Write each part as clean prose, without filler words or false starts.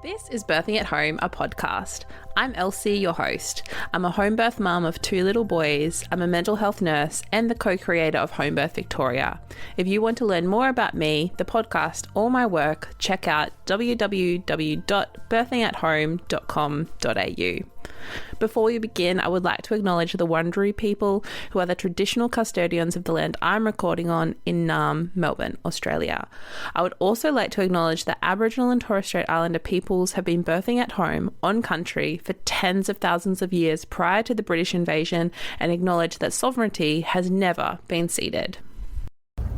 This is Birthing at Home, a podcast. I'm Elsie, your host. I'm a home birth mum of 2 little boys. I'm a mental health nurse and the co-creator of Homebirth Victoria. If you want to learn more about me, the podcast, or my work, check out www.birthingathome.apodcast. Before we begin, I would like to acknowledge the Wurundjeri people, who are the traditional custodians of the land I'm recording on in Naarm, Melbourne, Australia. I would also like to acknowledge that Aboriginal and Torres Strait Islander peoples have been birthing at home on country for tens of thousands of years prior to the British invasion, and acknowledge that sovereignty has never been ceded.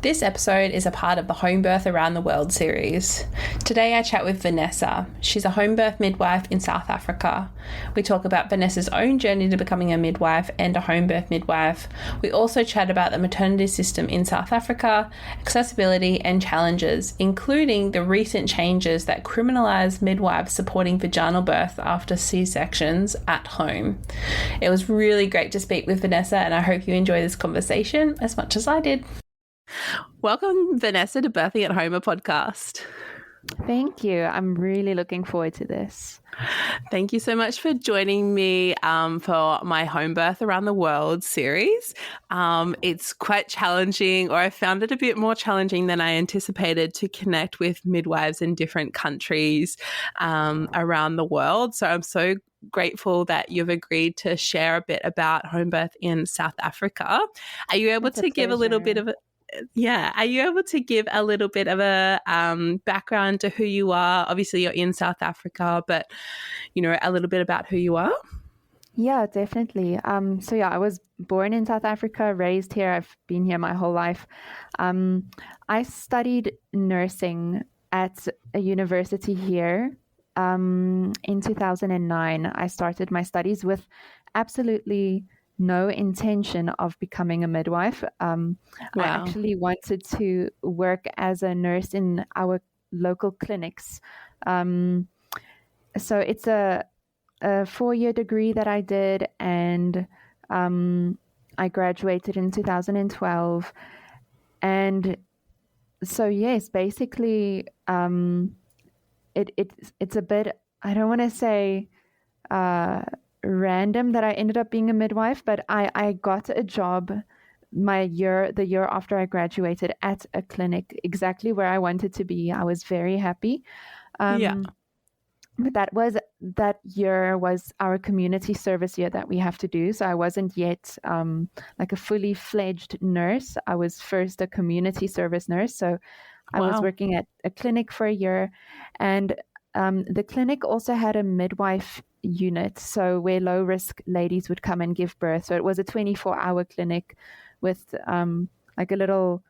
This episode is a part of the Homebirth Around the World series. Today I chat with Vanessa. She's a homebirth midwife in South Africa. We talk about Vanessa's own journey to becoming a midwife and a homebirth midwife. We also chat about the maternity system in South Africa, accessibility and challenges, including the recent changes that criminalise midwives supporting vaginal birth after C-sections at home. It was really great to speak with Vanessa, and I hope you enjoy this conversation as much as I did. Welcome, Vanessa, to Birthing at Home, a podcast. Thank you. I'm really looking forward to this. Thank you so much for joining me for my Home Birth Around the World series. It's quite challenging, or I found it a bit more challenging than I anticipated, to connect with midwives in different countries around the world. So I'm so grateful that you've agreed to share a bit about home birth in South Africa. Are you able to give a little bit of a Are you able to give a little bit of a background to who you are? Obviously, you're in South Africa, but, you know, a little bit about who you are? Yeah, definitely. I was born in South Africa, raised here. I've been here my whole life. I studied nursing at a university here. In 2009, I started my studies with absolutely no intention of becoming a midwife. I actually wanted to work as a nurse in our local clinics. So it's a 4-year degree that I did, and I graduated in 2012. And so, yes, basically, it's a bit, I don't want to say random that I ended up being a midwife, but I got a job the year after I graduated at a clinic exactly where I wanted to be. I was very happy. But that year was our community service year that we have to do. So I wasn't yet like a fully fledged nurse. I was first a community service nurse. So I was working at a clinic for a year, and the clinic also had a midwife unit, so where low risk ladies would come and give birth. So it was a 24-hour clinic with like a little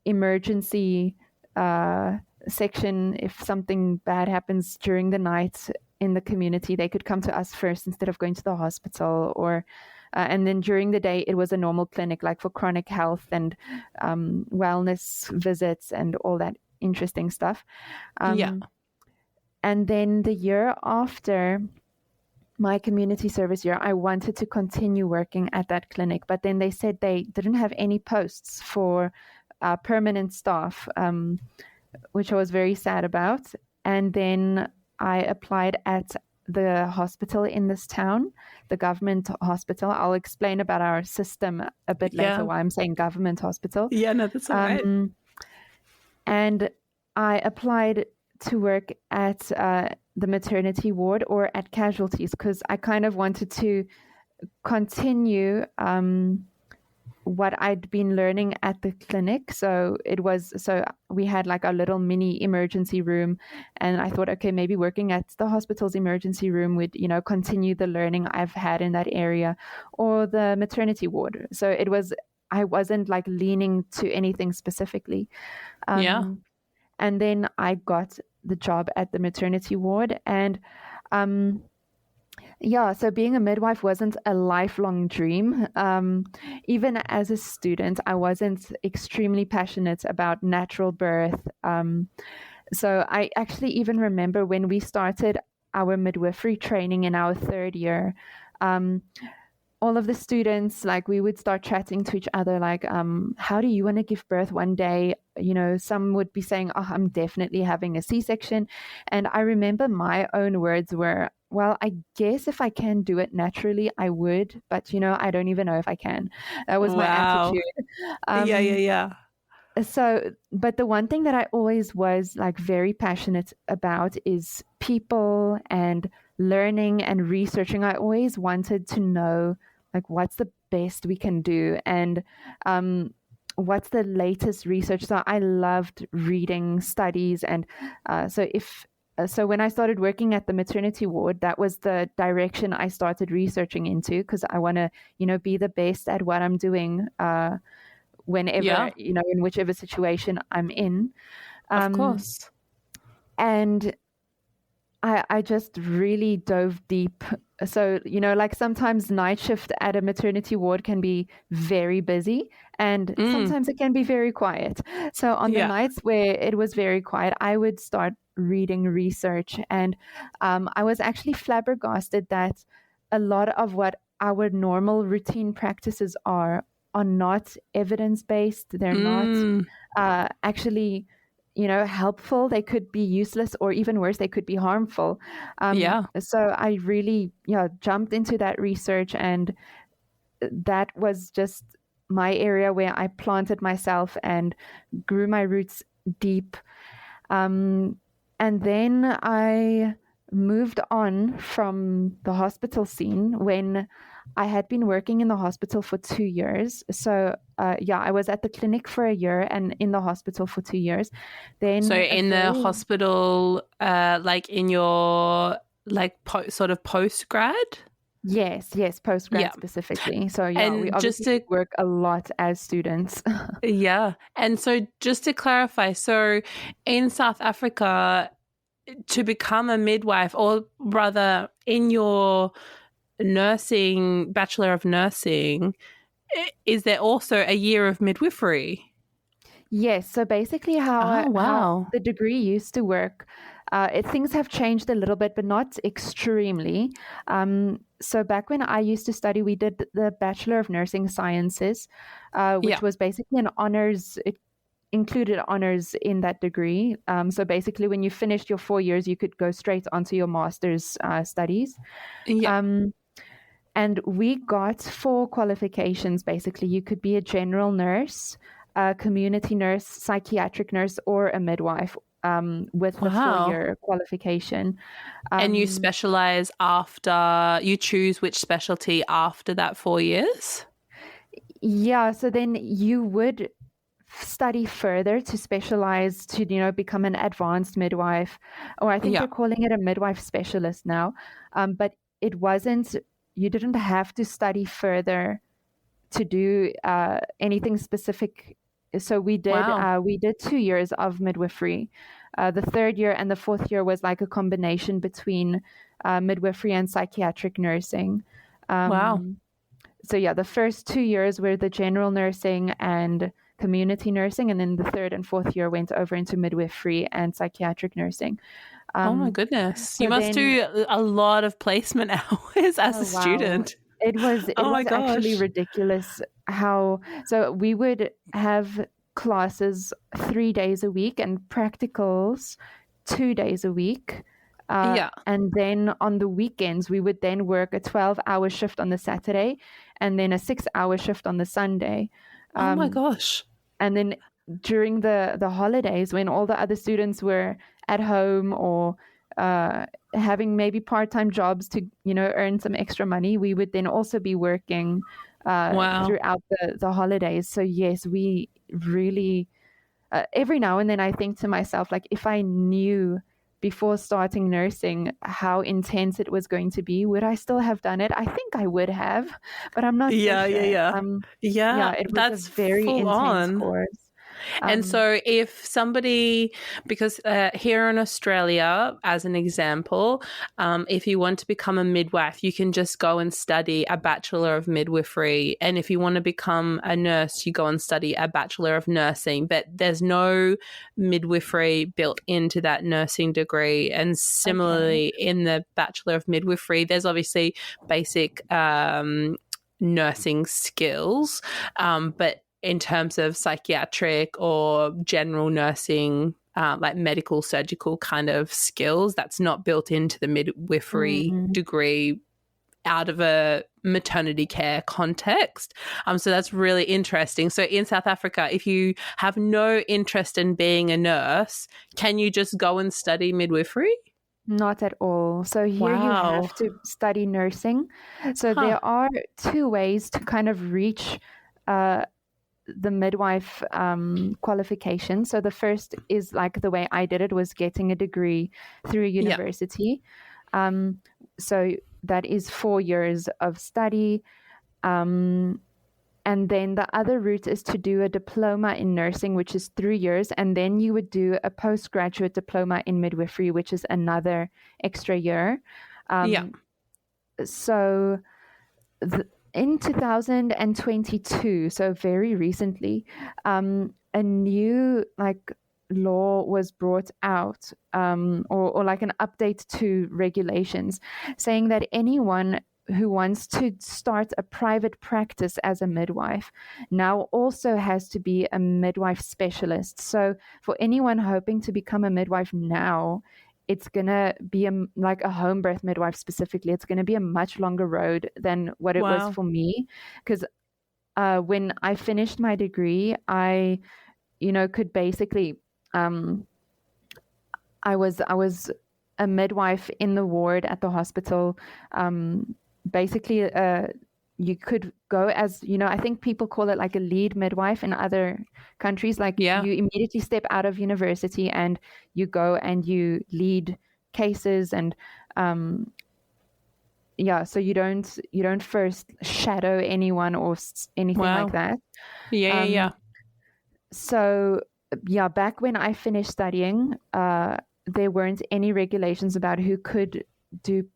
emergency section. If something bad happens during the night in the community, they could come to us first instead of going to the hospital. Or and then during the day, it was a normal clinic, like for chronic health and wellness visits and all that interesting stuff. And then the year after my community service year, I wanted to continue working at that clinic, but then they said they didn't have any posts for permanent staff, which I was very sad about. And then I applied at the hospital in this town, the government hospital. I'll explain about our system a bit later, why I'm saying government hospital. Yeah, no, that's all right. And I applied to work at the maternity ward or at casualties, because I kind of wanted to continue what I'd been learning at the clinic. So we had like a little mini emergency room, and I thought, okay, maybe working at the hospital's emergency room would, you know, continue the learning I've had in that area, or the maternity ward. So I wasn't like leaning to anything specifically. And then I got the job at the maternity ward, and so being a midwife wasn't a lifelong dream. Even as a student, I wasn't extremely passionate about natural birth. So I actually even remember when we started our midwifery training in our 3rd year, all of the students, like, we would start chatting to each other, like, how do you want to give birth one day? some would be saying, oh, I'm definitely having a C-section. And I remember my own words were, well, I guess if I can do it naturally, I would, but I don't even know if I can. That was my attitude. Yeah. So, but the one thing that I always was like very passionate about is people and learning and researching. I always wanted to know like what's the best we can do and what's the latest research. So I loved reading studies, and so when I started working at the maternity ward, that was the direction I started researching into, because I want to be the best at what I'm doing. Whenever, in whichever situation I'm in. Of course. And I just really dove deep. So, like sometimes night shift at a maternity ward can be very busy, and sometimes it can be very quiet. So on the nights where it was very quiet, I would start reading research. And I was actually flabbergasted that a lot of what our normal routine practices are not evidence-based. They're not actually, helpful. They could be useless, or even worse, they could be harmful. So I really, jumped into that research, and that was just my area where I planted myself and grew my roots deep. And then I moved on from the hospital scene when I had been working in the hospital for 2 years. So, I was at the clinic for a year and in the hospital for 2 years. Then, so in the hospital, like in your sort of post grad. Yes, post grad specifically. So and we obviously work a lot as students. And so just to clarify, so in South Africa, to become a midwife, or rather in your Bachelor of Nursing, is there also a year of midwifery? Yes. So basically how the degree used to work, things have changed a little bit, but not extremely. So back when I used to study, we did the Bachelor of Nursing Sciences, which was basically an honors. It included honors in that degree. So basically when you finished your 4 years, you could go straight onto your master's studies. And we got 4 qualifications. Basically, you could be a general nurse, a community nurse, psychiatric nurse, or a midwife with the 4-year qualification. And you specialize you choose which specialty after that 4 years? Yeah, so then you would study further to specialize to, become an advanced midwife, or I think they're calling it a midwife specialist now. But it wasn't, you didn't have to study further to do anything specific. So we did 2 years of midwifery. The 3rd year and the 4th year was like a combination between midwifery and psychiatric nursing. So the first 2 years were the general nursing and community nursing, and then the 3rd and 4th year went over into midwifery and psychiatric nursing. Oh my goodness. So you must do a lot of placement hours as a student. It was actually ridiculous so we would have classes 3 days a week and practicals 2 days a week. And then on the weekends, we would then work a 12-hour shift on the Saturday and then a 6-hour shift on the Sunday. Oh my gosh. And then during the holidays, when all the other students were at home or having maybe part-time jobs to, earn some extra money, we would then also be working throughout the holidays. So yes, we really, every now and then I think to myself, like, if I knew before starting nursing how intense it was going to be, would I still have done it? I think I would have, but I'm not sure. It was a very intense course. And so if somebody, because here in Australia, as an example, if you want to become a midwife, you can just go and study a Bachelor of Midwifery. And if you want to become a nurse, you go and study a Bachelor of Nursing. But there's no midwifery built into that nursing degree. And similarly, in the Bachelor of Midwifery, there's obviously basic nursing skills, but in terms of psychiatric or general nursing, like medical, surgical kind of skills. That's not built into the midwifery degree out of a maternity care context. So that's really interesting. So in South Africa, if you have no interest in being a nurse, can you just go and study midwifery? Not at all. So here you have to study nursing. So there are two ways to kind of reach the midwife qualification. So the first is like the way I did it, was getting a degree through university. So that is 4 years of study. And then the other route is to do a diploma in nursing, which is 3 years. And then you would do a postgraduate diploma in midwifery, which is another extra year. So in 2022, so very recently, a new law was brought out, or like an update to regulations, saying that anyone who wants to start a private practice as a midwife now also has to be a midwife specialist. So for anyone hoping to become a midwife now, it's going to be like a home birth midwife specifically. It's going to be a much longer road than what it was for me. Because when I finished my degree, I, could basically, I was a midwife in the ward at the hospital. Basically, you could go as, I think people call it like a lead midwife in other countries. You immediately step out of university and you go and you lead cases, and so you don't first shadow anyone or anything like that. So back when I finished studying, there weren't any regulations about who could do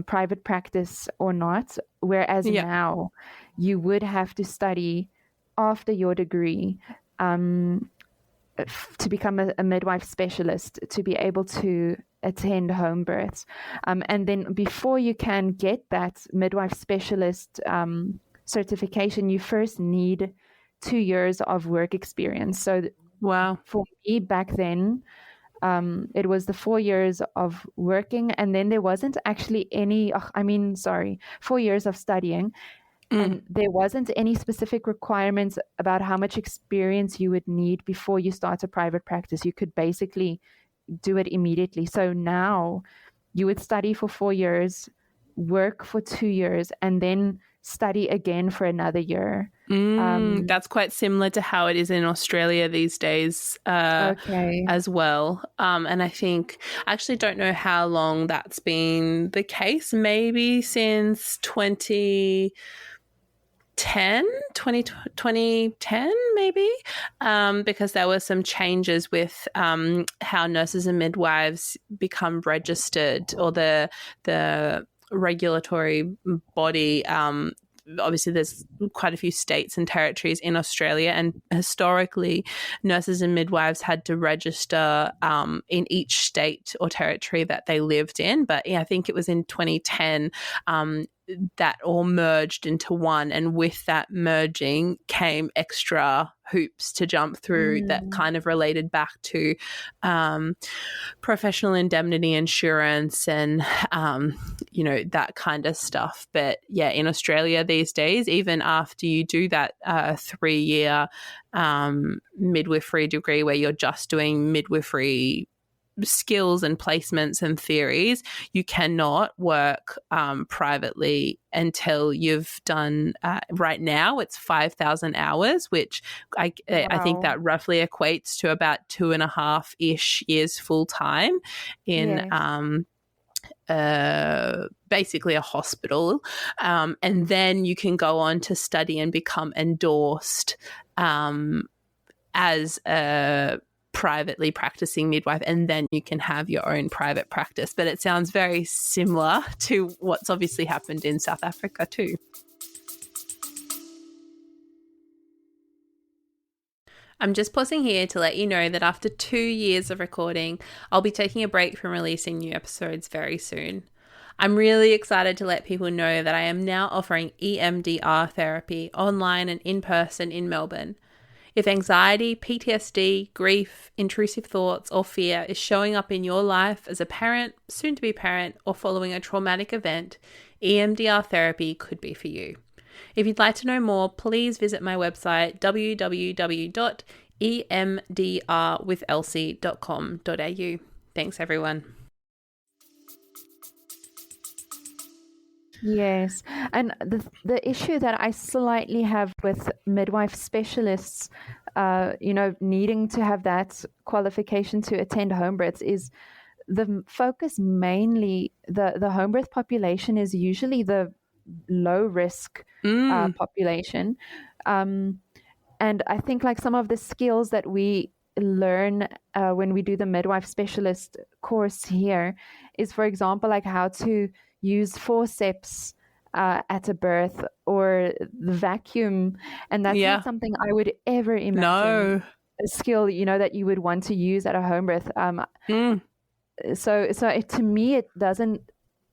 private practice or not, whereas now you would have to study after your degree to become a midwife specialist to be able to attend home births. And then before you can get that midwife specialist certification, you first need 2 years of work experience. So for me back then, it was the 4 years of working, and then there wasn't actually 4 years of studying, and there wasn't any specific requirements about how much experience you would need before you start a private practice. You could basically do it immediately. So now you would study for 4 years, work for 2 years, and then study again for another year. That's quite similar to how it is in Australia these days as well. And I think, I actually don't know how long that's been the case, maybe since 2010 maybe, because there were some changes with how nurses and midwives become registered, or the regulatory body. Obviously there's quite a few states and territories in Australia, and historically nurses and midwives had to register in each state or territory that they lived in. But I think it was in 2010 that all merged into one, and with that merging came extra hoops to jump through that kind of related back to professional indemnity insurance and that kind of stuff. But in Australia these days, even after you do that 3-year midwifery degree where you're just doing midwifery skills and placements and theories, you cannot work privately until you've done right now it's 5,000 hours, which I think that roughly equates to about 2.5-ish years full time in basically a hospital, and then you can go on to study and become endorsed as a privately practicing midwife, and then you can have your own private practice. But it sounds very similar to what's obviously happened in South Africa too. I'm just pausing here to let you know that after 2 years of recording, I'll be taking a break from releasing new episodes very soon. I'm really excited to let people know that I am now offering EMDR therapy online and in person in Melbourne. If anxiety, PTSD, grief, intrusive thoughts, or fear is showing up in your life as a parent, soon to be parent, or following a traumatic event, EMDR therapy could be for you. If you'd like to know more, please visit my website www.emdrwithelsie.com.au. Thanks, everyone. Yes. And the issue that I slightly have with midwife specialists, needing to have that qualification to attend home births is the focus mainly, the home birth population is usually the low risk population. And I think like some of the skills that we learn when we do the midwife specialist course here is, for example, like how to use forceps at a birth or the vacuum. And that's not something I would ever imagine a skill, that you would want to use at a home birth. So to me, it doesn't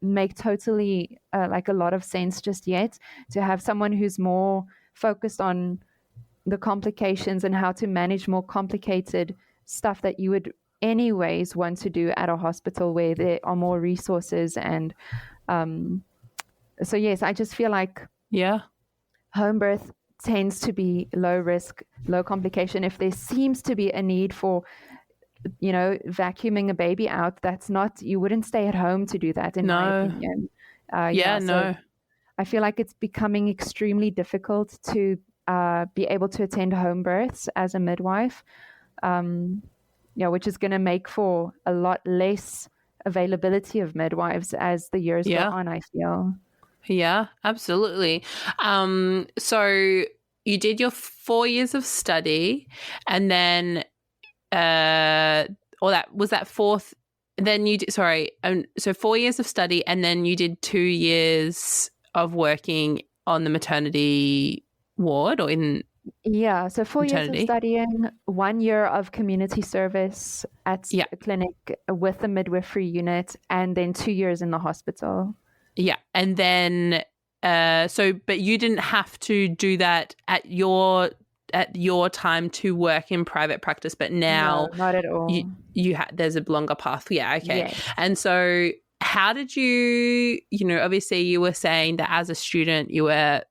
make totally like a lot of sense just yet to have someone who's more focused on the complications and how to manage more complicated stuff that you would anyways want to do at a hospital where there are more resources. And so yes, I just feel like home birth tends to be low risk, low complication. If there seems to be a need for vacuuming a baby out, that's not, you wouldn't stay at home to do that, in my opinion. So I feel like it's becoming extremely difficult to be able to attend home births as a midwife, which is going to make for a lot less availability of midwives as the years go on, I feel. Yeah, absolutely. So you did your 4 years of study, and then that fourth, then you did, so 4 years of study, and then you did 2 years of working on the maternity ward, or in so 4 years of studying, 1 year of community service at a clinic with the midwifery unit, and then 2 years in the hospital. And then but you didn't have to do that at your time to work in private practice, but now no, not at all. There's a longer path. Yes. And so how did you obviously you were saying that as a student you were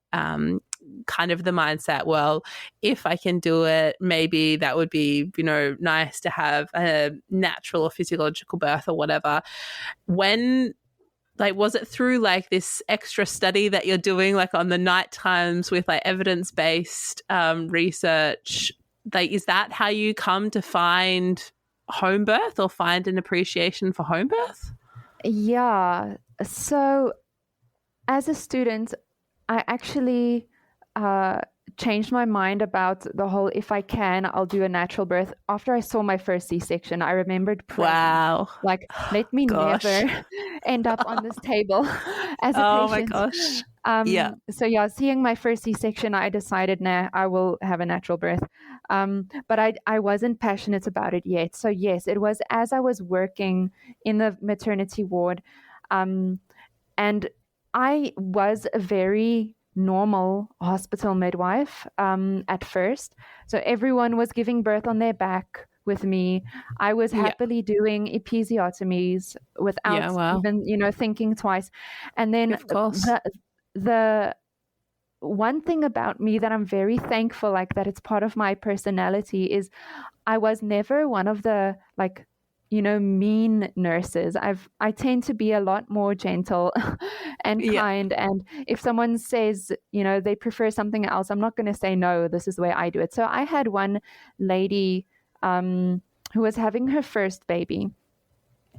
kind of the mindset, well, if I can do it, maybe that would be nice to have a natural or physiological birth or whatever. When was it through this extra study that you're doing on the night times with evidence-based research? Is that how you come to find home birth or find an appreciation for home birth? Yeah. So as a student, I actually changed my mind about the whole, if I can, I'll do a natural birth. After I saw my first C-section, I remembered praying, wow, let me never end up on this table as a patient. Oh my gosh. So seeing my first C-section, I decided, I will have a natural birth. But I wasn't passionate about it yet. So yes, it was as I was working in the maternity ward, and I was a very normal hospital midwife at first. So everyone was giving birth on their back with me. I was happily doing episiotomies without even, thinking twice. And then of course, the one thing about me that I'm very thankful, that it's part of my personality, is I was never one of the mean nurses. I tend to be a lot more gentle and kind. And if someone says, they prefer something else, I'm not going to say, no, this is the way I do it. So I had one lady who was having her first baby,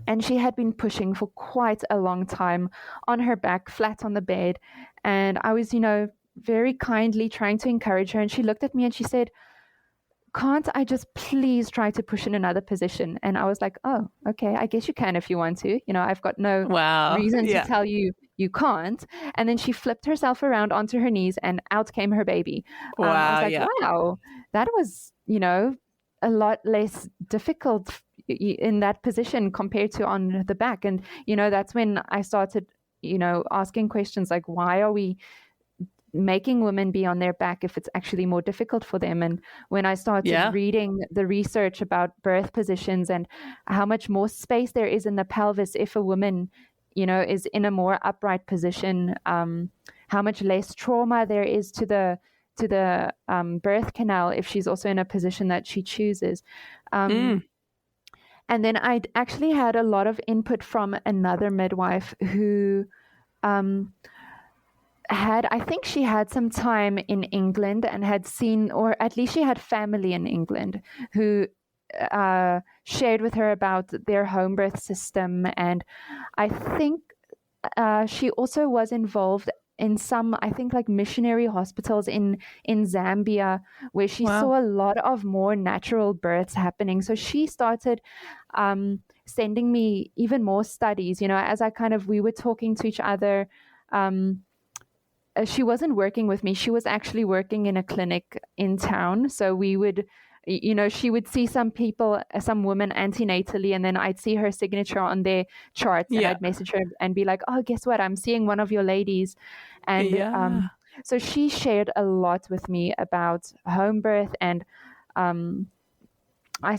and she had been pushing for quite a long time on her back, flat on the bed. And I was, very kindly trying to encourage her. And she looked at me and she said, can't I just please try to push in another position? And I was like, oh, okay, I guess you can if you want to. I've got no reason to tell you you can't. And then she flipped herself around onto her knees and out came her baby. I was like, wow, that was, a lot less difficult in that position compared to on the back. And, that's when I started, asking questions like, why are we making women be on their back if it's actually more difficult for them. And when I started reading the research about birth positions and how much more space there is in the pelvis if a woman, is in a more upright position, how much less trauma there is to the birth canal if she's also in a position that she chooses. And then I actually had a lot of input from another midwife who I think she had some time in England and had seen, or at least she had family in England who shared with her about their home birth system. And I think she also was involved in some, I think, like missionary hospitals in Zambia, where she saw a lot of more natural births happening. So she started sending me even more studies, as we were talking to each other. She wasn't working with me. She was actually working in a clinic in town. So we would, she would see some people, some women antenatally, and then I'd see her signature on their charts, and I'd message her and be like, oh, guess what? I'm seeing one of your ladies. And so she shared a lot with me about home birth. And I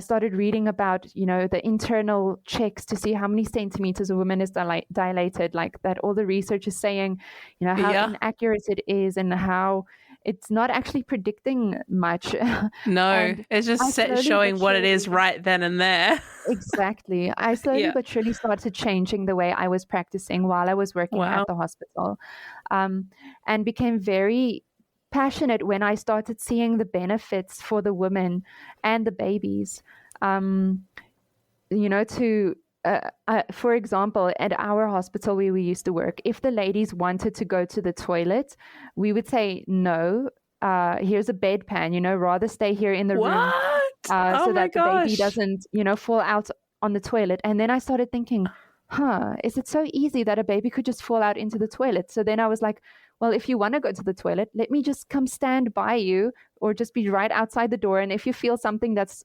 started reading about, the internal checks to see how many centimeters a woman is dilated, like that all the research is saying, how inaccurate it is and how it's not actually predicting much. No, it's just showing what it is right then and there. Exactly. I slowly but surely started changing the way I was practicing while I was working at the hospital, and became very passionate when I started seeing the benefits for the women and the babies. For example, at our hospital where we used to work, if the ladies wanted to go to the toilet, we would say, no, here's a bedpan, rather stay here in the room so that the baby doesn't, fall out on the toilet. And then I started thinking, is it so easy that a baby could just fall out into the toilet? So then I was like, well, if you want to go to the toilet, let me just come stand by you or just be right outside the door. And if you feel something that's,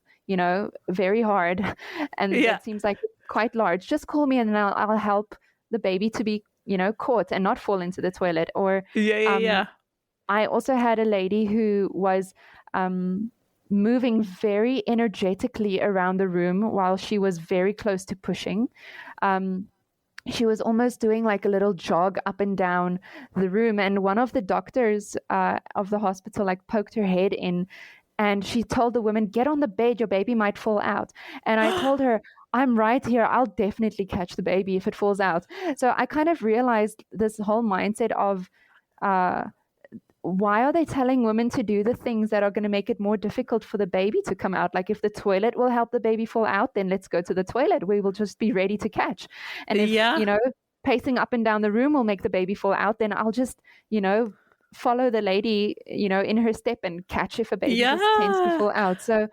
very hard and it seems like quite large, just call me and then I'll help the baby to be, caught and not fall into the toilet. Or I also had a lady who was moving very energetically around the room while she was very close to pushing. She was almost doing like a little jog up and down the room. And one of the doctors of the hospital poked her head in, and she told the woman, get on the bed, your baby might fall out. And I told her, I'm right here. I'll definitely catch the baby if it falls out. So I kind of realized this whole mindset of why are they telling women to do the things that are going to make it more difficult for the baby to come out? Like if the toilet will help the baby fall out, then let's go to the toilet. We will just be ready to catch. And if, pacing up and down the room will make the baby fall out, then I'll just, follow the lady, in her step and catch if a baby just tends to fall out. So,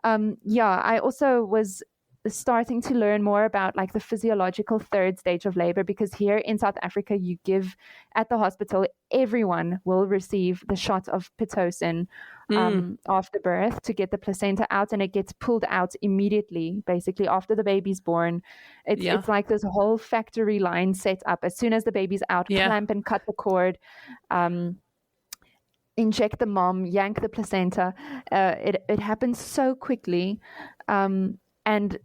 I also was starting to learn more about the physiological third stage of labor, because here in South Africa, you give at the hospital, everyone will receive the shot of Pitocin after birth to get the placenta out, and it gets pulled out immediately, basically after the baby's born. It's like this whole factory line set up. As soon as the baby's out, clamp and cut the cord, inject the mom, yank the placenta. It happens so quickly. And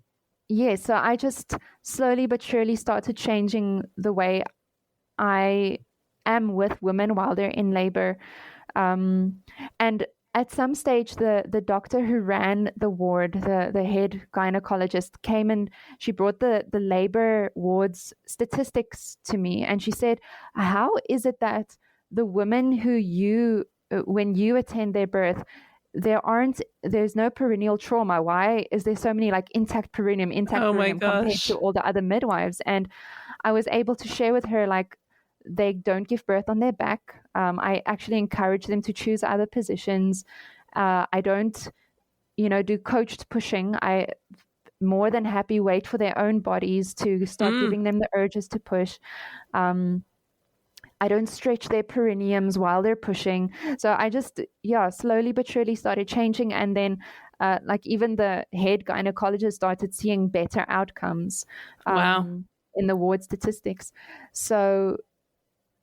so I just slowly but surely started changing the way I am with women while they're in labor. And at some stage, the doctor who ran the ward, the head gynecologist, came and she brought the labor ward's statistics to me. And she said, how is it that the women who when you attend their birth, there's no perineal trauma? Why is there so many intact perineum compared to all the other midwives? And I was able to share with her they don't give birth on their back. I actually encourage them to choose other positions. I don't do coached pushing. I more than happy wait for their own bodies to start giving them the urges to push. I don't stretch their perineums while they're pushing. So I just, slowly but surely started changing. And then even the head gynecologist started seeing better outcomes in the ward statistics. So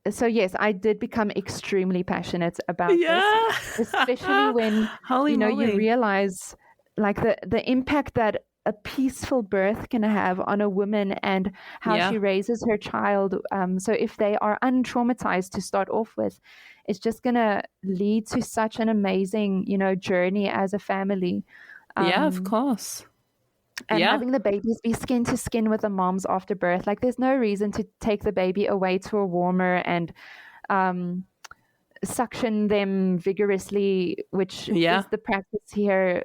so yes, I did become extremely passionate about Yeah. this, especially when Holy you moly. realize like the impact that a peaceful birth can have on a woman and how Yeah. she raises her child. So if they are untraumatized to start off with, it's just gonna lead to such an amazing, journey as a family. Yeah, of course. And Yeah. having the babies be skin to skin with the moms after birth, like there's no reason to take the baby away to a warmer and suction them vigorously, which Yeah. is the practice here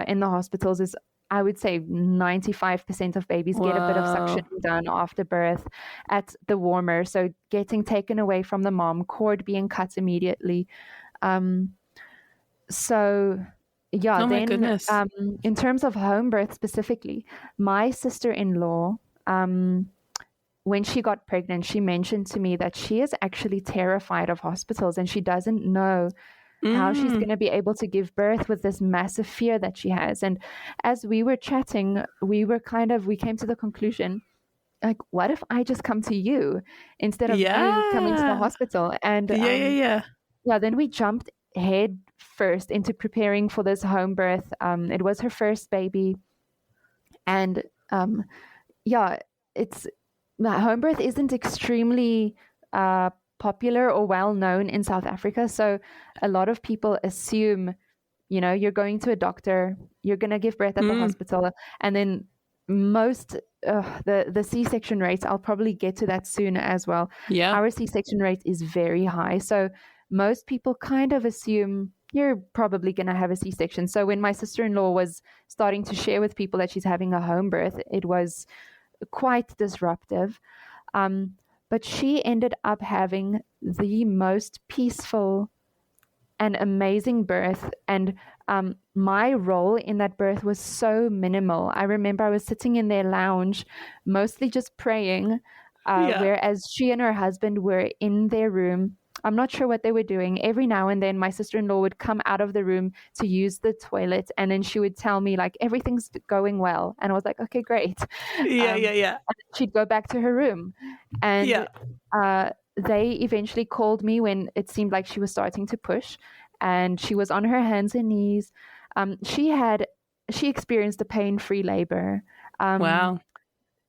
in the hospitals. Is I would say 95% of babies get a bit of suction Whoa. done after birth at the warmer. So getting taken away from the mom, cord being cut immediately. So yeah, Oh my then goodness. in terms of home birth specifically, my sister-in-law, when she got pregnant, she mentioned to me that she is actually terrified of hospitals and she doesn't know how she's going to be able to give birth with this massive fear that she has. And as we were chatting, we came to the conclusion, like, what if I just come to you instead of you coming to the hospital? And Yeah. then we jumped head first into preparing for this home birth. It was her first baby. And it's home birth isn't extremely popular or well known in South Africa. So a lot of people assume, you're going to a doctor, you're going to give birth at the hospital, and then most the C-section rates, I'll probably get to that soon as well. Yeah. Our C-section rate is very high. So most people kind of assume you're probably going to have a C-section. So when my sister-in-law was starting to share with people that she's having a home birth, it was quite disruptive. But she ended up having the most peaceful and amazing birth. And my role in that birth was so minimal. I remember I was sitting in their lounge, mostly just praying, whereas she and her husband were in their room. I'm not sure what they were doing. Every now and then my sister-in-law would come out of the room to use the toilet, and then she would tell me like, everything's going well. And I was like, okay, great. Yeah. And she'd go back to her room. And they eventually called me when it seemed like she was starting to push, and she was on her hands and knees. She experienced a pain-free labor. Wow.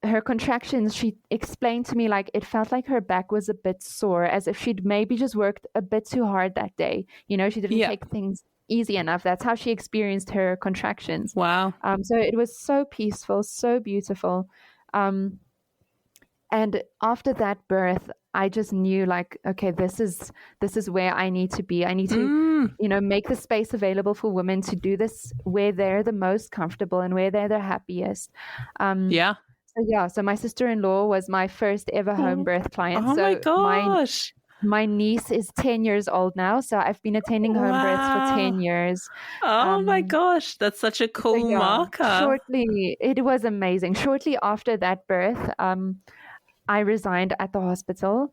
Her contractions, she explained to me like it felt like her back was a bit sore, as if she'd maybe just worked a bit too hard that day. She didn't take things easy enough. That's how she experienced her contractions. Wow. So it was so peaceful, so beautiful. And after that birth, I just knew like, okay, this is where I need to be. I need to, make the space available for women to do this where they're the most comfortable and where they're the happiest. So my sister-in-law was my first ever home birth client. Oh my gosh. My niece is 10 years old now, so I've been attending home births for 10 years. Oh my gosh, that's such a cool marker. It was amazing. Shortly after that birth, I resigned at the hospital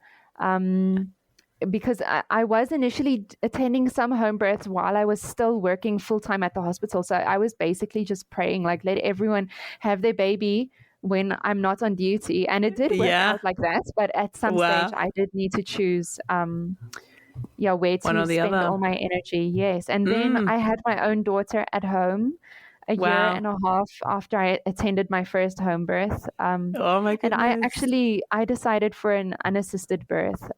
because I was initially attending some home births while I was still working full-time at the hospital. So I was basically just praying, like, let everyone have their baby when I'm not on duty. And it did work out like that. But at some stage, I did need to choose where to spend all my energy. Yes. And then I had my own daughter at home a year and a half after I attended my first home birth. Oh my goodness. And I decided for an unassisted birth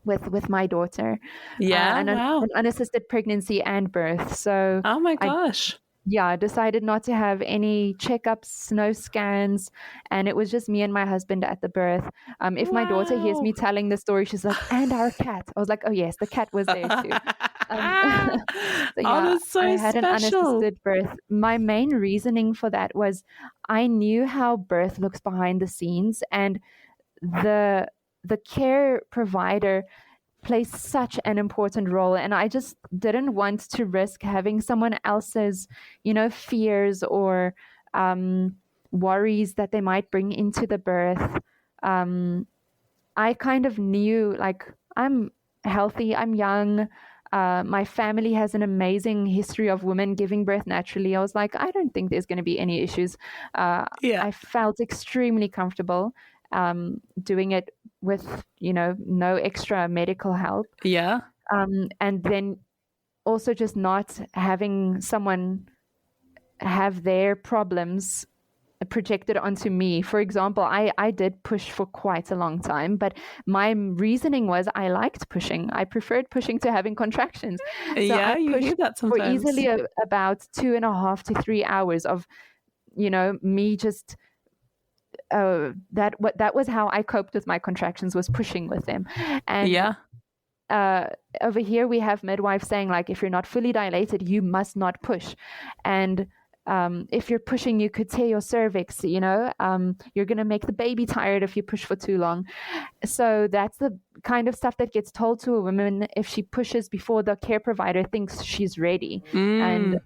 with my daughter. An unassisted pregnancy and birth. So oh my gosh. I decided not to have any checkups, no scans, and it was just me and my husband at the birth. If my daughter hears me telling the story, she's like, and our cat. I was like, oh yes, the cat was there too. That's so I had special. an unassisted birth. My main reasoning for that was I knew how birth looks behind the scenes, and the care provider plays such an important role, and I just didn't want to risk having someone else's fears or worries that they might bring into the birth. I kind of knew, like, I'm healthy, I'm young, my family has an amazing history of women giving birth naturally. I was like, I don't think there's going to be any issues. I felt extremely comfortable. doing it with, no extra medical help. Yeah. And then also just not having someone have their problems projected onto me. For example, I did push for quite a long time, but my reasoning was I liked pushing. I preferred pushing to having contractions. So Yeah, I you pushed hear that for sometimes. easily about 2.5 to 3 hours of, me just that was how I coped with my contractions, was pushing with them. And Yeah. over here we have midwives saying, like, if you're not fully dilated, you must not push. And if you're pushing, you could tear your cervix, you're going to make the baby tired if you push for too long. So that's the kind of stuff that gets told to a woman if she pushes before the care provider thinks she's ready. And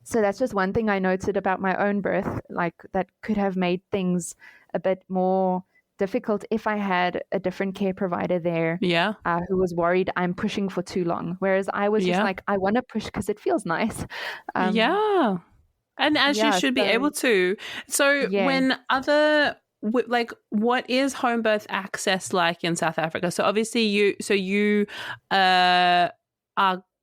so that's just one thing I noted about my own birth, like that could have made things a bit more difficult if I had a different care provider there, who was worried I'm pushing for too long. Whereas I was just like, I want to push because it feels nice. And as you should be able to. So when what is home birth access like in South Africa? So obviously you are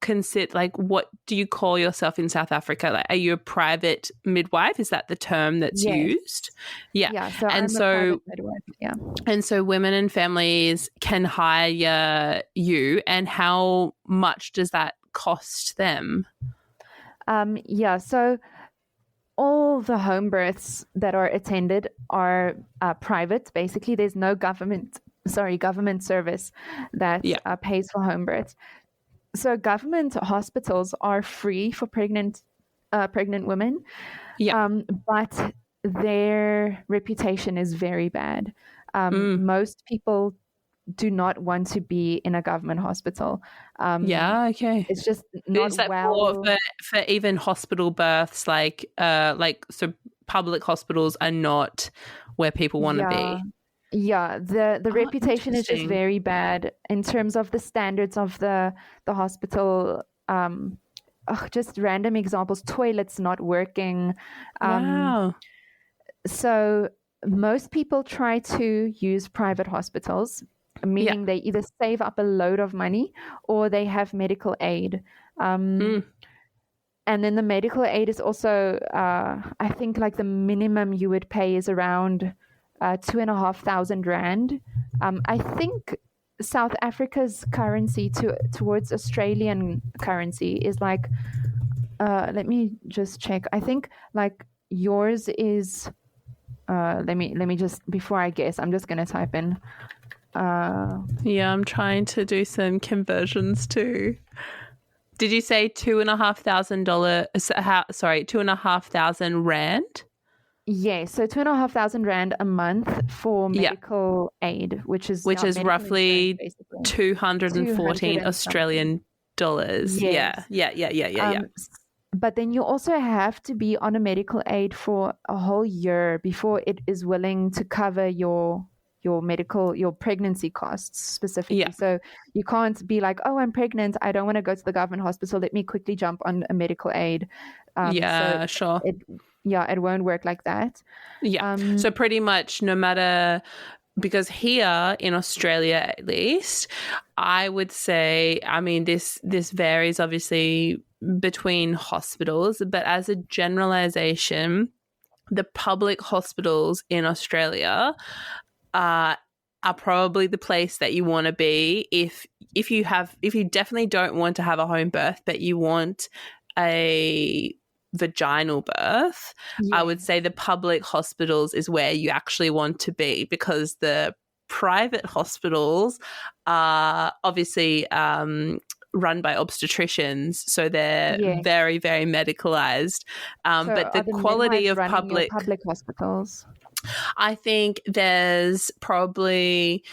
consider, like, what do you call yourself in South Africa? Like, are you a private midwife? Is that the term that's used? Yeah. So I'm a private midwife. Yeah. And so women and families can hire you, and how much does that cost them? So all the home births that are attended are private. Basically, there's no government service that pays for home births. So government hospitals are free for pregnant women, but their reputation is very bad. Most people do not want to be in a government hospital. It's just not for even hospital births, so public hospitals are not where people want to be. Yeah, the reputation is just very bad in terms of the standards of the hospital. Just random examples: toilets not working. Wow. So most people try to use private hospitals, meaning they either save up a load of money or they have medical aid. And then the medical aid is also, I think, like the minimum you would pay is around 2,500 rand. I think South Africa's currency towards Australian currency is like, let me just check. I think like yours is, let me just, before I guess, I'm just going to type in. I'm trying to do some conversions too. Did you say $2,500 rand? Yeah, so 2,500 rand a month for medical aid, which is roughly 214 Australian dollars. Yes. Yeah. But then you also have to be on a medical aid for a whole year before it is willing to cover your pregnancy costs specifically. Yeah. So you can't be like, oh, I'm pregnant, I don't want to go to the government hospital, let me quickly jump on a medical aid. Sure. It won't work like that. So pretty much no matter, because here in Australia at least, I would say, I mean, this varies obviously between hospitals, but as a generalization, the public hospitals in Australia are probably the place that you want to be if you definitely don't want to have a home birth, but you want a vaginal birth. I would say the public hospitals is where you actually want to be, because the private hospitals are obviously run by obstetricians, so they're very, very medicalized. But the quality of public hospitals, I think there's probably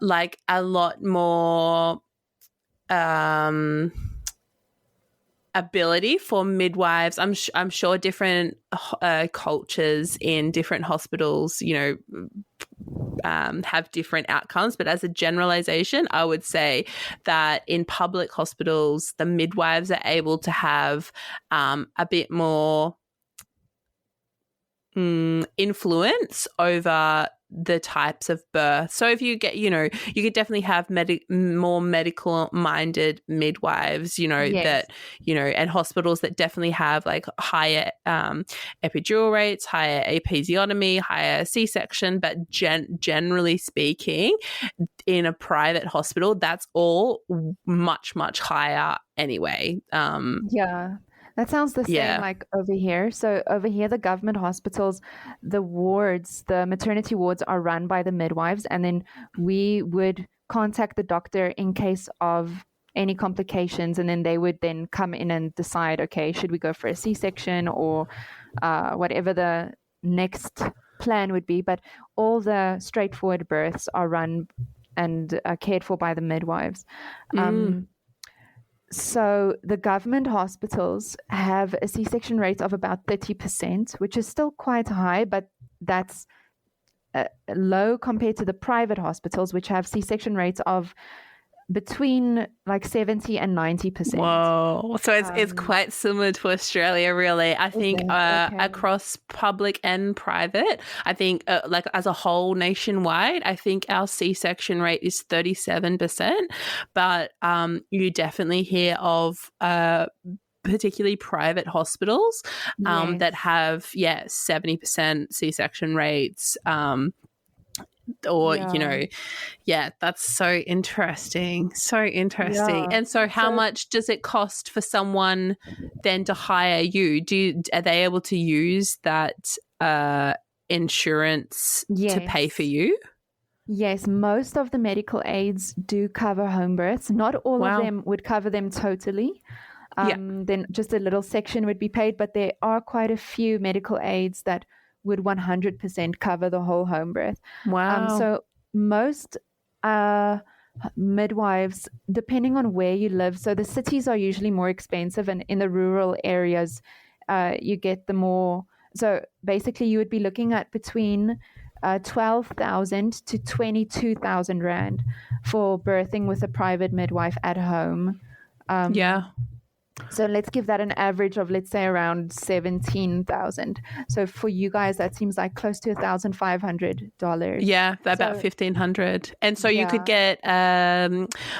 like a lot more ability for midwives. I'm sure different cultures in different hospitals, have different outcomes, but as a generalization, I would say that in public hospitals, the midwives are able to have a bit more influence over the types of birth. So if you get, you could definitely have more medical minded midwives, Yes. that, and hospitals that definitely have like higher epidural rates, higher episiotomy, higher C-section, but generally speaking, in a private hospital, that's all much, much higher anyway. Yeah. That sounds the same like over here. So over here, the government hospitals, the maternity wards are run by the midwives, and then we would contact the doctor in case of any complications, and then they would then come in and decide, okay, should we go for a C-section or whatever the next plan would be. But all the straightforward births are run and cared for by the midwives. So the government hospitals have a C-section rate of about 30%, which is still quite high, but that's low compared to the private hospitals, which have C-section rates of between like 70 and 90%. Whoa. So it's quite similar to Australia, really. I think across public and private, I think like as a whole nationwide, I think our C-section rate is 37%. But you definitely hear of particularly private hospitals that have, 70% C-section rates. That's so interesting. And so how much does it cost for someone then to hire you? Are they able to use that insurance to pay for you? Yes, most of the medical aids do cover home births. Not all of them would cover them totally. Then just a little section would be paid, but there are quite a few medical aids that would 100% cover the whole home birth. Wow. So most midwives, depending on where you live, so the cities are usually more expensive, and in the rural areas, you get the more. So basically, you would be looking at between 12,000 to 22,000 rand for birthing with a private midwife at home. So let's give that an average of, let's say, around 17,000. So for you guys, that seems like close to $1,500. Yeah, about $1,500. And so you could get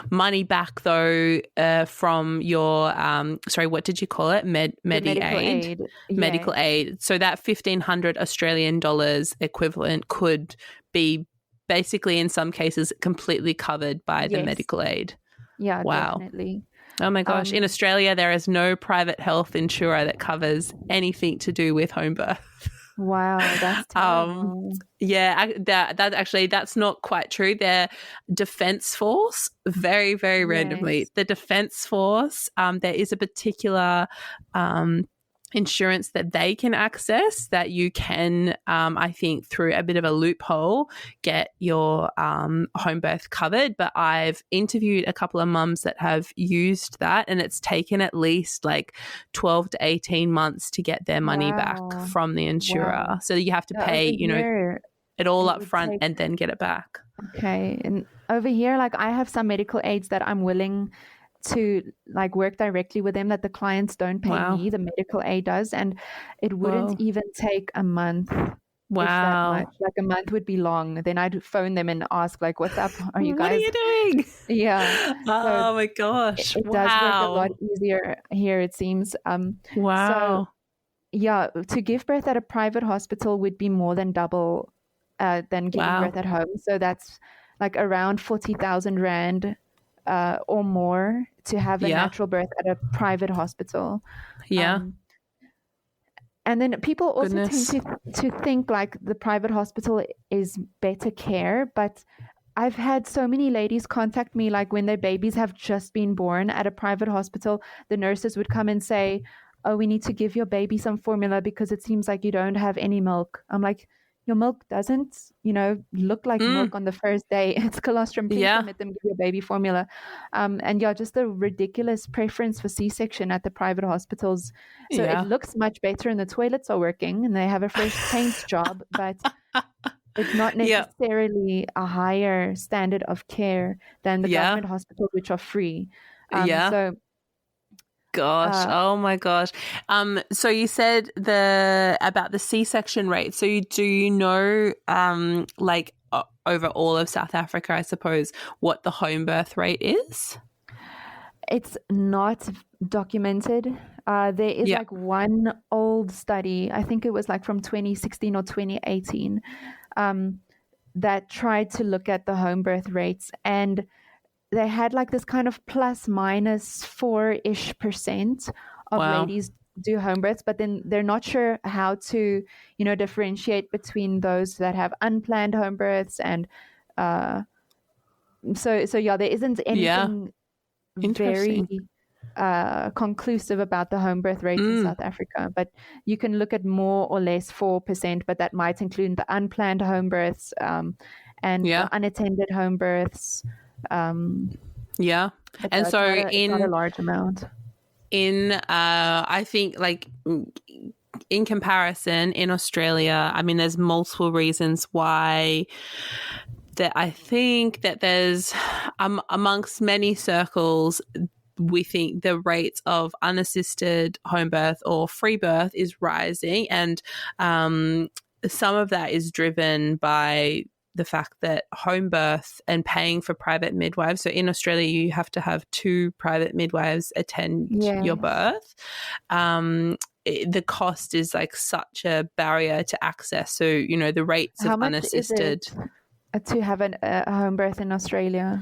money back though from your what did you call it? Medical aid. Medical aid. So that 1,500 Australian dollars equivalent could be basically in some cases completely covered by the medical aid. Yeah, wow. Definitely. Oh my gosh. In Australia, there is no private health insurer that covers anything to do with home birth. Wow, that's terrible. That's not quite true. Their Defence Force, very, very randomly, the Defence Force, there is a particular insurance that they can access that you can, I think, through a bit of a loophole, get your home birth covered. But I've interviewed a couple of mums that have used that, and it's taken at least like 12 to 18 months to get their money back from the insurer. So you have to pay, it all up front and then get it back. Okay. And over here, like I have some medical aids that I'm willing to like work directly with them, that the clients don't pay me, the medical aid does, and it wouldn't even take a month. Wow. Like a month would be long. Then I'd phone them and ask like, what's up? Are you guys? What are you doing? Yeah. Oh my gosh. It does work a lot easier here, it seems. Wow. So, to give birth at a private hospital would be more than double than giving birth at home. So that's like around 40,000 Rand or more to have a natural birth at a private hospital. And then people also tend to think like the private hospital is better care, but I've had so many ladies contact me like when their babies have just been born at a private hospital, the nurses would come and say, oh, we need to give your baby some formula because it seems like you don't have any milk. I'm like, your milk doesn't, look like milk on the first day. It's colostrum. Please don't let them give you baby formula. And just the ridiculous preference for C-section at the private hospitals. So it looks much better and the toilets are working and they have a fresh paint job, but it's not necessarily a higher standard of care than the government hospitals, which are free. So gosh. Oh my gosh. So you said about the C-section rate. So you know, like over all of South Africa, I suppose, what the home birth rate is? It's not documented. There is like one old study, I think it was like from 2016 or 2018, that tried to look at the home birth rates, and they had like this kind of plus minus 4-ish% of ladies do home births, but then they're not sure how to, differentiate between those that have unplanned home births. And so there isn't anything very conclusive about the home birth rates in South Africa, but you can look at more or less 4%, but that might include the unplanned home births and the unattended home births. And it's so it's not a large amount. I think like in comparison in Australia, I mean, there's multiple reasons why that I think that there's amongst many circles, we think the rates of unassisted home birth or free birth is rising, and some of that is driven by the fact that home birth and paying for private midwives. So in Australia, you have to have 2 private midwives attend your birth. The cost is like such a barrier to access. So, the rates of unassisted. To have a home birth in Australia?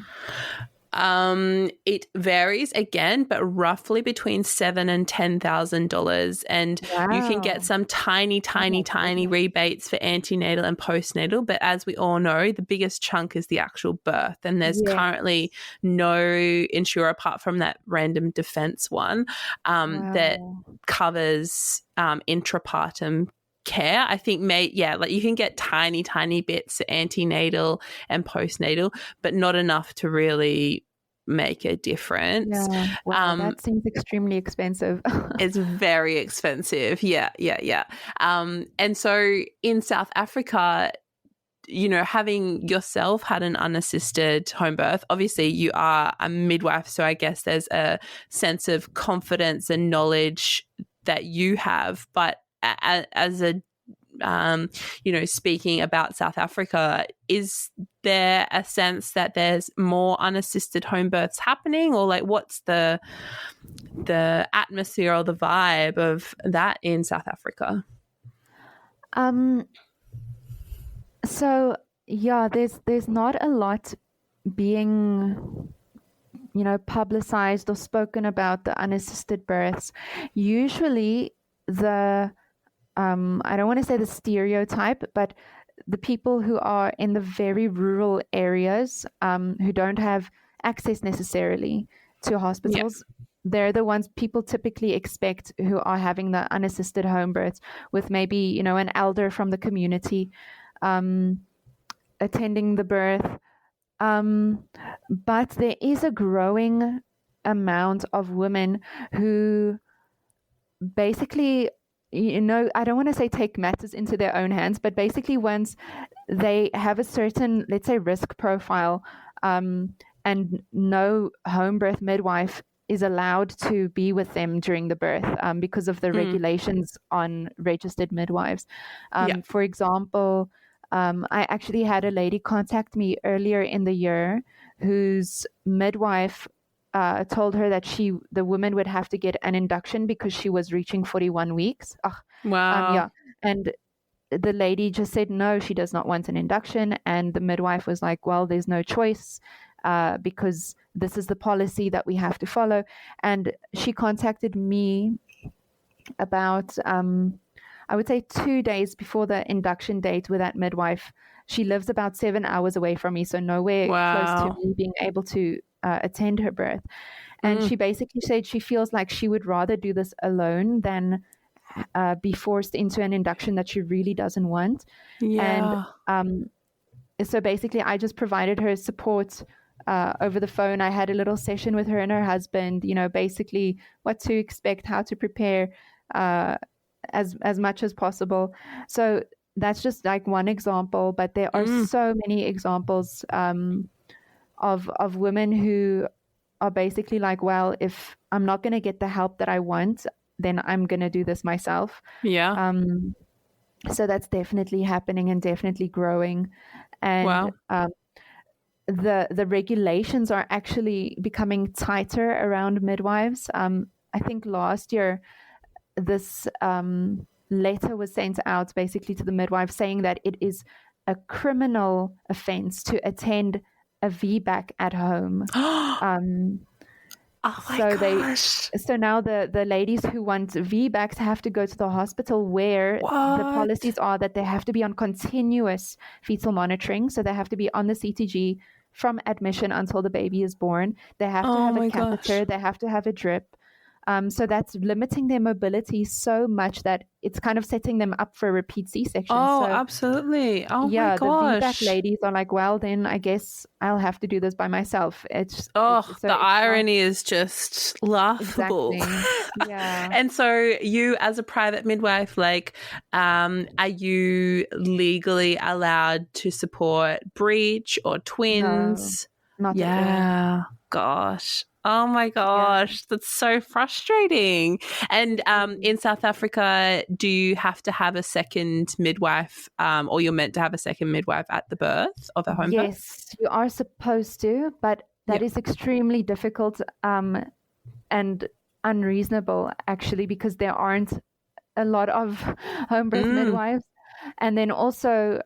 It varies again, but roughly between $7,000 and $10,000, and you can get some tiny rebates for antenatal and postnatal. But as we all know, the biggest chunk is the actual birth, and there's currently no insurer apart from that random defense one that covers intrapartum care. I think like you can get tiny bits antenatal and postnatal, but not enough to really make a difference. That seems extremely expensive. It's very expensive. And so in South Africa, having yourself had an unassisted home birth, obviously you are a midwife, so I guess there's a sense of confidence and knowledge that you have, but as a speaking about South Africa, is there a sense that there's more unassisted home births happening, or like what's the atmosphere or the vibe of that in South Africa? So there's not a lot being publicized or spoken about the unassisted births. Usually I don't want to say the stereotype, but the people who are in the very rural areas who don't have access necessarily to hospitals, they're the ones people typically expect who are having the unassisted home births, with maybe, an elder from the community attending the birth. But there is a growing amount of women who basically, I don't want to say take matters into their own hands, but basically once they have a certain, let's say, risk profile, and no home birth midwife is allowed to be with them during the birth because of the regulations on registered midwives. For example, I actually had a lady contact me earlier in the year whose midwife told her that the woman would have to get an induction because she was reaching 41 weeks. Wow. And the lady just said, no, she does not want an induction. And the midwife was like, well, there's no choice because this is the policy that we have to follow. And she contacted me about, I would say 2 days before the induction date with that midwife. She lives about 7 hours away from me, so nowhere close to me being able to attend her birth. And she basically said she feels like she would rather do this alone than be forced into an induction that she really doesn't want. And so basically I just provided her support over the phone. I had a little session with her and her husband, basically what to expect, how to prepare as much as possible. So that's just like one example, but there are so many examples of women who are basically like, well, if I'm not going to get the help that I want, then I'm going to do this myself. Yeah. So that's definitely happening and definitely growing. And Wow. the regulations are actually becoming tighter around midwives. I think last year this letter was sent out basically to the midwives saying that it is a criminal offense to attend a VBAC at home. Oh my gosh. So now the ladies who want VBACs have to go to the hospital where the policies are that they have to be on continuous fetal monitoring. So they have to be on the CTG from admission until the baby is born. They have to have a catheter. They have to have a drip. So that's limiting their mobility so much that it's kind of setting them up for a repeat C-section. Oh, so, absolutely. Oh yeah, my gosh. The VBAC ladies are like, well, then I guess I'll have to do this by myself. The irony is just laughable. Exactly. Yeah. And so you as a private midwife, like, are you legally allowed to support breech or twins? No, not at all. Gosh. Oh my gosh, that's so frustrating. And in South Africa, do you have to have a second midwife, or you're meant to have a second midwife at the birth of a home birth? Yes, you are supposed to, but that is extremely difficult and unreasonable, actually, because there aren't a lot of home birth midwives. And then also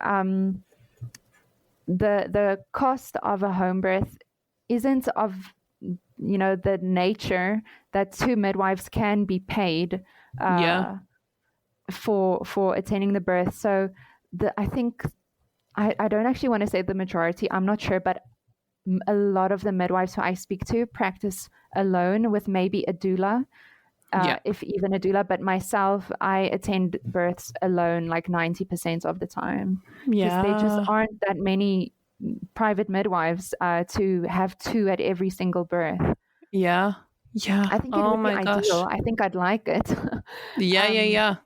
the cost of a home birth isn't of the nature that 2 midwives can be paid for attending the birth. So I think I don't actually want to say the majority, I'm not sure, but a lot of the midwives who I speak to practice alone with maybe a doula, if even a doula. But myself, I attend births alone like 90% of the time. Because there just aren't that many private midwives to have 2 at every single birth. Yeah. I think it would be ideal. I think I'd like it. Yeah.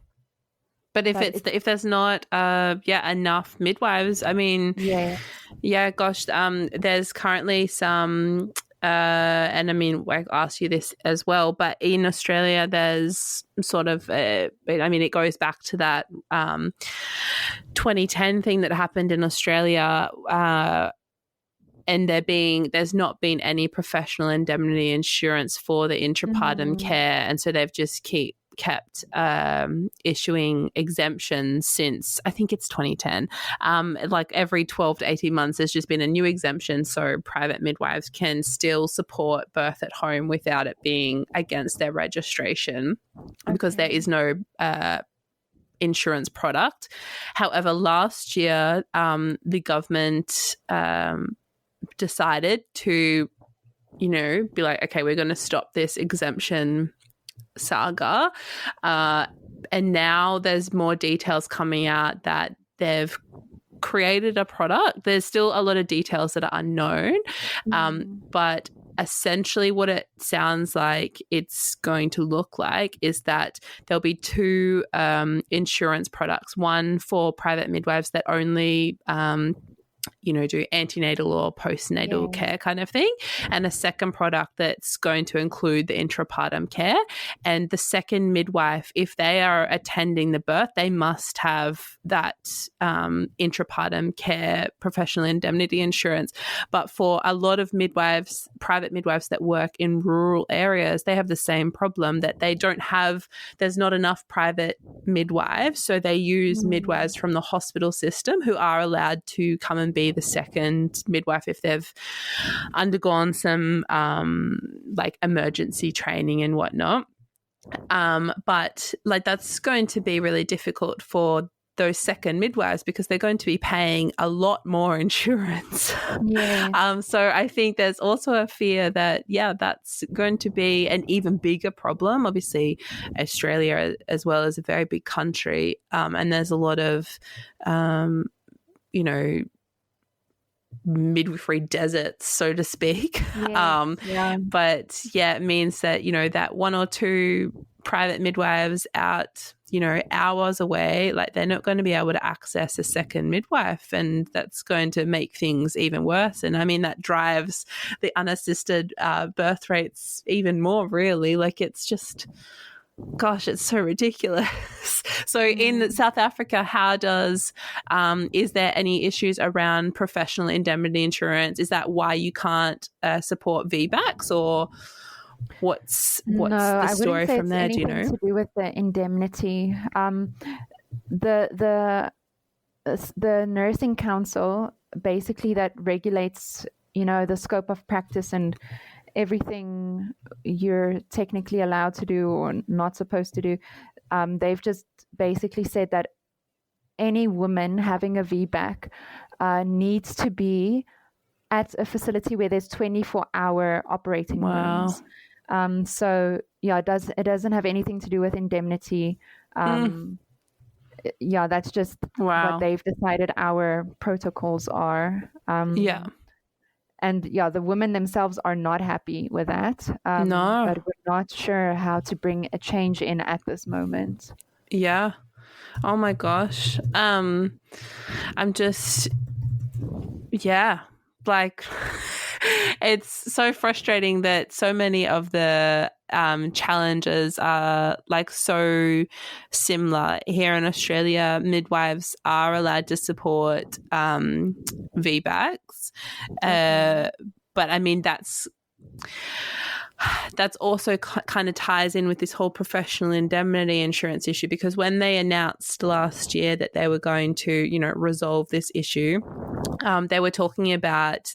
But if there's not enough midwives, I mean, there's currently some and I mean, I asked you this as well, but in Australia, there's sort of, it goes back to that 2010 thing that happened in Australia, and there's not been any professional indemnity insurance for the intrapartum care, and so they've just kept issuing exemptions since I think it's 2010. Like every 12 to 18 months there's just been a new exemption, so private midwives can still support birth at home without it being against their registration, because there is no insurance product. However, last year the government decided to be like, okay, we're going to stop this exemption saga, and now there's more details coming out that they've created a product. There's still a lot of details that are unknown, but essentially what it sounds like it's going to look like is that there'll be 2 insurance products, one for private midwives that only do antenatal or postnatal care kind of thing, and a second product that's going to include the intrapartum care. And the second midwife, if they are attending the birth, they must have that intrapartum care professional indemnity insurance. But for a lot of midwives, private midwives that work in rural areas, they have the same problem, that there's not enough private midwives, so they use midwives from the hospital system who are allowed to come and be the second midwife if they've undergone some emergency training and whatnot. But that's going to be really difficult for those second midwives because they're going to be paying a lot more insurance. So I think there's also a fear that that's going to be an even bigger problem. Obviously Australia as well is a very big country, and there's a lot of midwifery deserts, so to speak. But it means that that 1 or 2 private midwives out hours away, like they're not going to be able to access a second midwife, and that's going to make things even worse. And I mean, that drives the unassisted birth rates even more, really. Like, it's just, gosh, it's so ridiculous. So in South Africa, how does, is there any issues around professional indemnity insurance? Is that why you can't support VBACs, or what's No, the story I wouldn't say from it's there? Do you anything know? to do with the indemnity. The nursing council, basically, that regulates, the scope of practice and everything you're technically allowed to do or not supposed to do. They've just basically said that any woman having a VBAC needs to be at a facility where there's 24-hour operating rooms. So yeah, it doesn't have anything to do with indemnity. Yeah, that's just what they've decided our protocols are. And yeah, the women themselves are not happy with that. No. But we're not sure how to bring a change in at this moment. Yeah. Oh my gosh. I'm just, like, it's so frustrating that so many of the challenges are like so similar. Here in Australia, midwives are allowed to support VBACs, but I mean, that's also kind of ties in with this whole professional indemnity insurance issue, because when they announced last year that they were going to, resolve this issue, they were talking about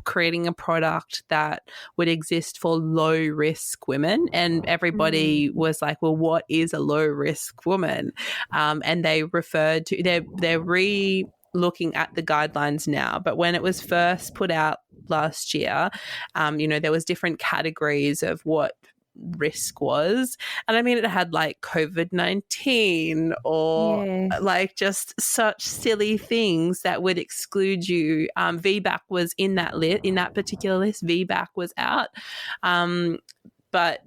creating a product that would exist for low-risk women, and everybody was like, well, what is a low-risk woman? And they referred to, they're looking at the guidelines now, but when it was first put out last year, there was different categories of what risk was, and I mean, it had like COVID-19 or like just such silly things that would exclude you. VBAC was in that particular list. VBAC was out, but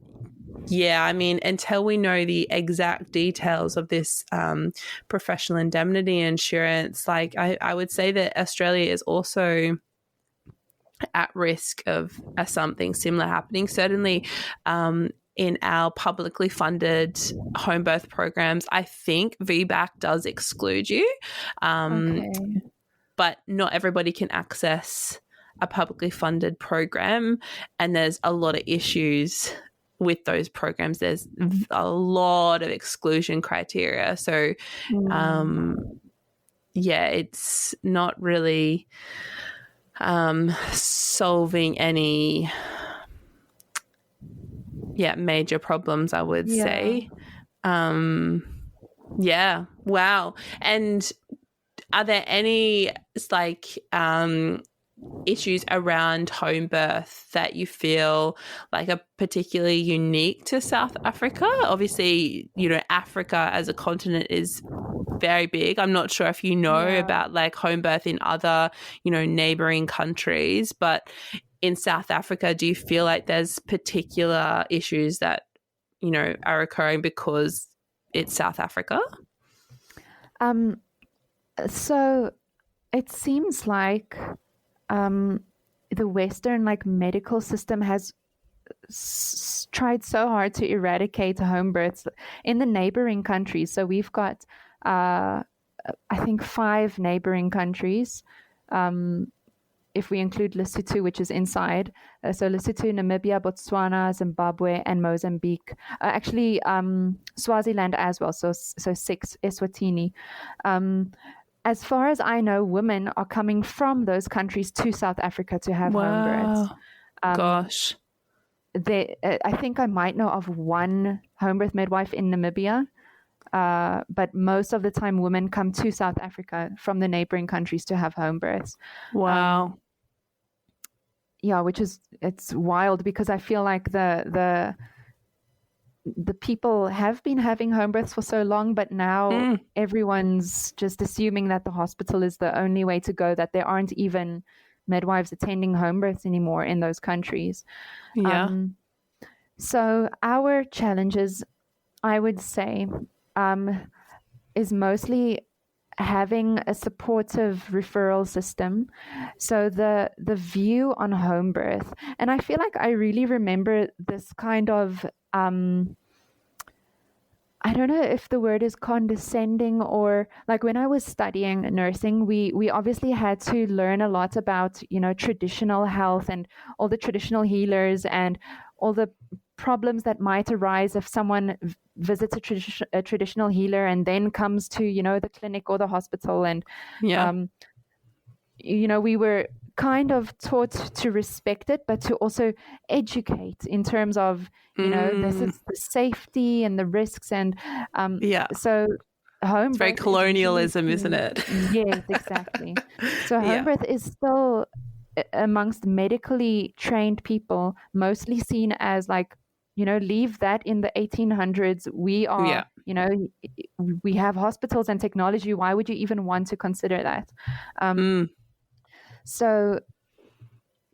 yeah, I mean, until we know the exact details of this professional indemnity insurance, like I would say that Australia is also at risk of something similar happening. Certainly in our publicly funded home birth programs, I think VBAC does exclude you, but not everybody can access a publicly funded program, and there's a lot of issues with those programs. There's a lot of exclusion criteria. So, it's not really solving any major problems, I would say. Wow. And are there any issues around home birth that you feel like are particularly unique to South Africa? Obviously, Africa as a continent is very big. I'm not sure if you know about like home birth in other, neighboring countries, but in South Africa, do you feel like there's particular issues that, are occurring because it's South Africa? So it seems like the Western medical system has tried so hard to eradicate home births in the neighboring countries. So we've got, I think, 5 neighboring countries, if we include Lesotho, which is inside. So Lesotho, Namibia, Botswana, Zimbabwe, and Mozambique. Actually, Swaziland as well. So 6, Eswatini. As far as I know, women are coming from those countries to South Africa to have home births. Gosh. I think I might know of one home birth midwife in Namibia, but most of the time women come to South Africa from the neighboring countries to have home births. Wow. It's wild, because I feel like the people have been having home births for so long, but now everyone's just assuming that the hospital is the only way to go, that there aren't even midwives attending home births anymore in those countries. So our challenges, I would say, is mostly having a supportive referral system. So the view on home birth, and I feel like I really remember this kind of I don't know if the word is condescending, or like when I was studying nursing, we obviously had to learn a lot about, traditional health and all the traditional healers and all the problems that might arise if someone visits a traditional healer and then comes to, the clinic or the hospital. And, we were kind of taught to respect it, but to also educate in terms of, this is the safety and the risks. And so home birth very colonialism, isn't it? Yes, exactly. So home birth is still, amongst medically trained people, mostly seen as like, leave that in the 1800s. We are, we have hospitals and technology. Why would you even want to consider that? So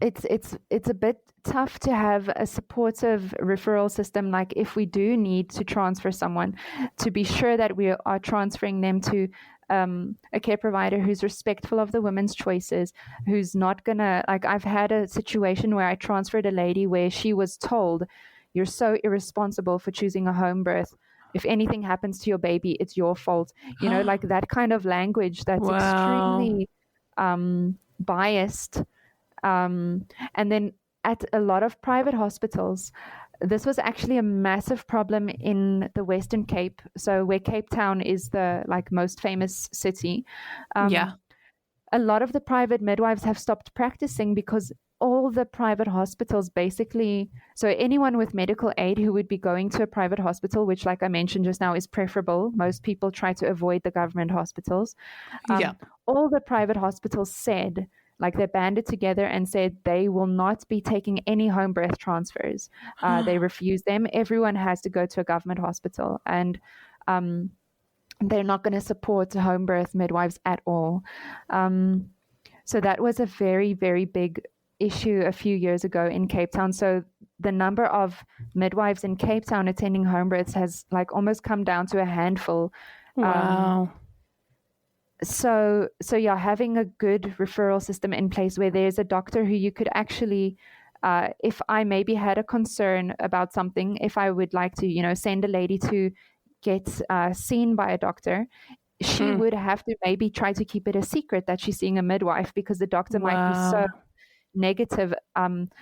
it's a bit tough to have a supportive referral system. Like if we do need to transfer someone, to be sure that we are transferring them to a care provider who's respectful of the woman's choices, who's not gonna, like I've had a situation where I transferred a lady where she was told, you're so irresponsible for choosing a home birth. If anything happens to your baby, it's your fault. Like that kind of language that's extremely biased. And then at a lot of private hospitals, this was actually a massive problem in the Western Cape. So where Cape Town is the most famous city. A lot of the private midwives have stopped practicing because all the private hospitals basically, so anyone with medical aid who would be going to a private hospital, which like I mentioned just now is preferable. Most people try to avoid the government hospitals. All the private hospitals said, like they banded together and said they will not be taking any home birth transfers. They refuse them. Everyone has to go to a government hospital, and they're not going to support home birth midwives at all. So that was a very, very big issue a few years ago in Cape Town. So the number of midwives in Cape Town attending home births has almost come down to a handful. Wow. So having a good referral system in place where there's a doctor who you could actually, if I maybe had a concern about something, if I would like to, send a lady to get seen by a doctor, she would have to maybe try to keep it a secret that she's seeing a midwife because the doctor might be so negative.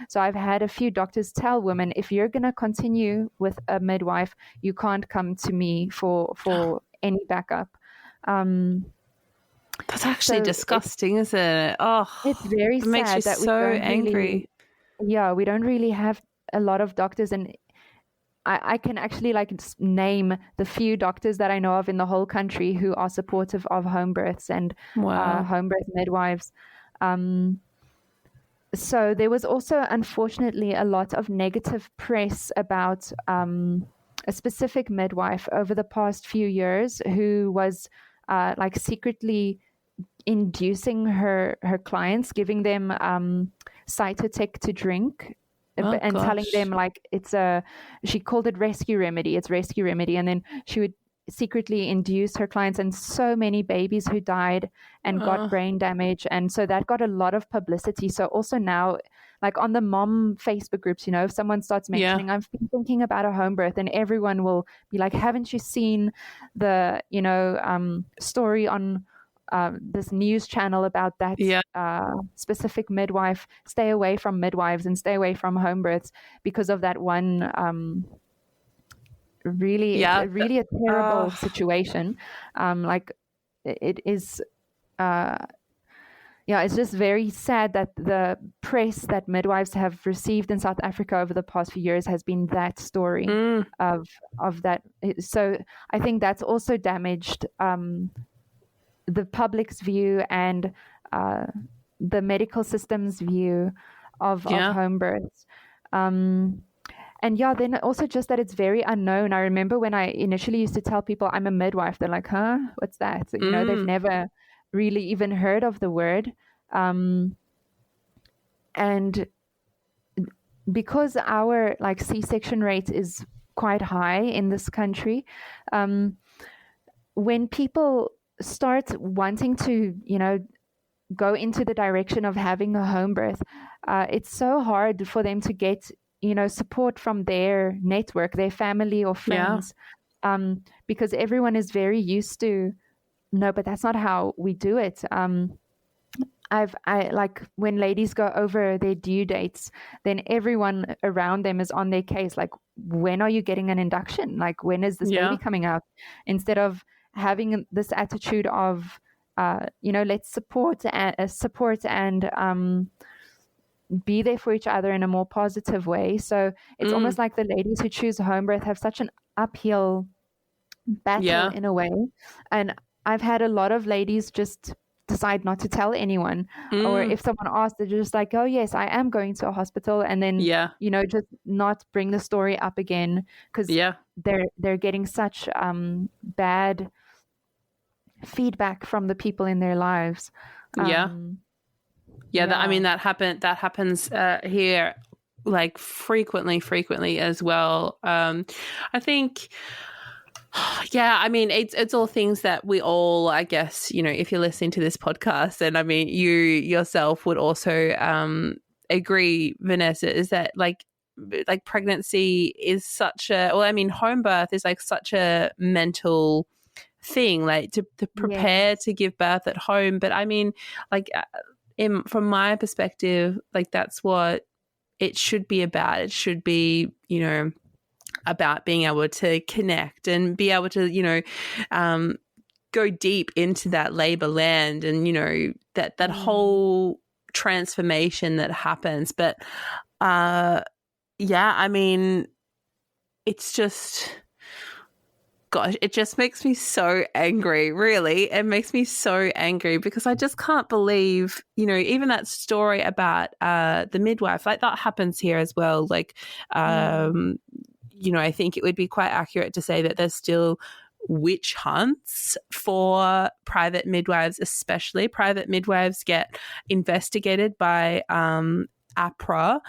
So I've had a few doctors tell women, if you're going to continue with a midwife, you can't come to me for any backup. That's actually disgusting, isn't it? Oh, it's very sad. It makes you that so angry. We don't really have a lot of doctors, and I can actually name the few doctors that I know of in the whole country who are supportive of home births and home birth midwives. So there was also, unfortunately, a lot of negative press about a specific midwife over the past few years who was secretly inducing her clients, giving them cytotec to drink. And telling them she called it rescue remedy. It's rescue remedy. And then she would secretly induce her clients, and so many babies who died and got brain damage. And so that got a lot of publicity. So also now, on the mom Facebook groups, if someone starts mentioning, I've been thinking about a home birth, and everyone will be like, haven't you seen the, story on this news channel about that specific midwife? Stay away from midwives and stay away from home births because of that one really a terrible situation. It is it's just very sad that the press that midwives have received in South Africa over the past few years has been that story of that. So I think that's also damaged the public's view and the medical system's view of home births. And then also just that it's very unknown. I remember when I initially used to tell people I'm a midwife, they're like, huh, what's that? They've never really even heard of the word. And because our C-section rate is quite high in this country, when people start wanting to, go into the direction of having a home birth, it's so hard for them to get, support from their network, their family or friends, because everyone is very used to, no, but that's not how we do it. I like when ladies go over their due dates, then everyone around them is on their case. Like, when are you getting an induction? Like, when is this baby coming out? Instead of having this attitude of, let's support and be there for each other in a more positive way. So it's almost like the ladies who choose home birth have such an uphill battle in a way. And I've had a lot of ladies just decide not to tell anyone, or if someone asks, they're just like, oh yes, I am going to a hospital, and then just not bring the story up again, because they're getting such bad feedback from the people in their lives. That happens here, like frequently as well. I think it's all things that we all, I guess, if you're listening to this podcast, and I mean you yourself would also agree, Vanessa, is that like pregnancy is such a, home birth is like such a mental thing, like to prepare to give birth at home. But I mean, like from my perspective, like that's what it should be about. It should be, about being able to connect and be able to, go deep into that labor land and, that whole transformation that happens. But it's just, gosh, it just makes me so angry, really. It makes me so angry because I just can't believe, even that story about the midwife, like that happens here as well. Like, I think it would be quite accurate to say that there's still witch hunts for private midwives, especially. Private midwives get investigated by APRA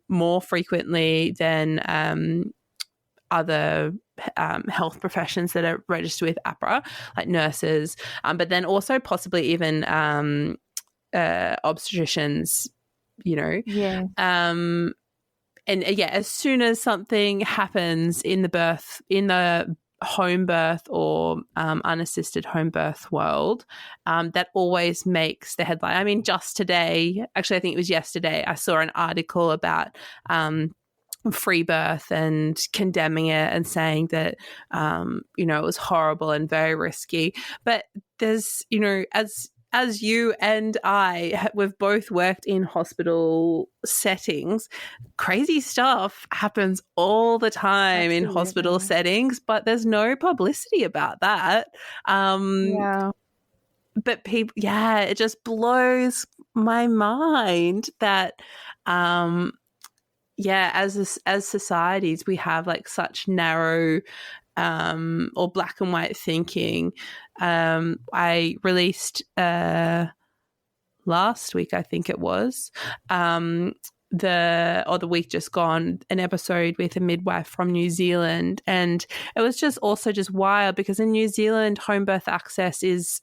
more frequently than other health professions that are registered with APRA, like nurses, but then also possibly even obstetricians, as soon as something happens in the home birth or unassisted home birth world, that always makes the headline. I mean, just today, actually I think it was yesterday, I saw an article about free birth and condemning it and saying that it was horrible and very risky. But there's, as you and I, we've both worked in hospital settings, crazy stuff happens all the time in hospital settings, but there's no publicity about that. But people, it just blows my mind that, as societies, we have like such narrow or black and white thinking. I released last week, I think it was, the week just gone, an episode with a midwife from New Zealand, and it was just also just wild because in New Zealand, home birth access is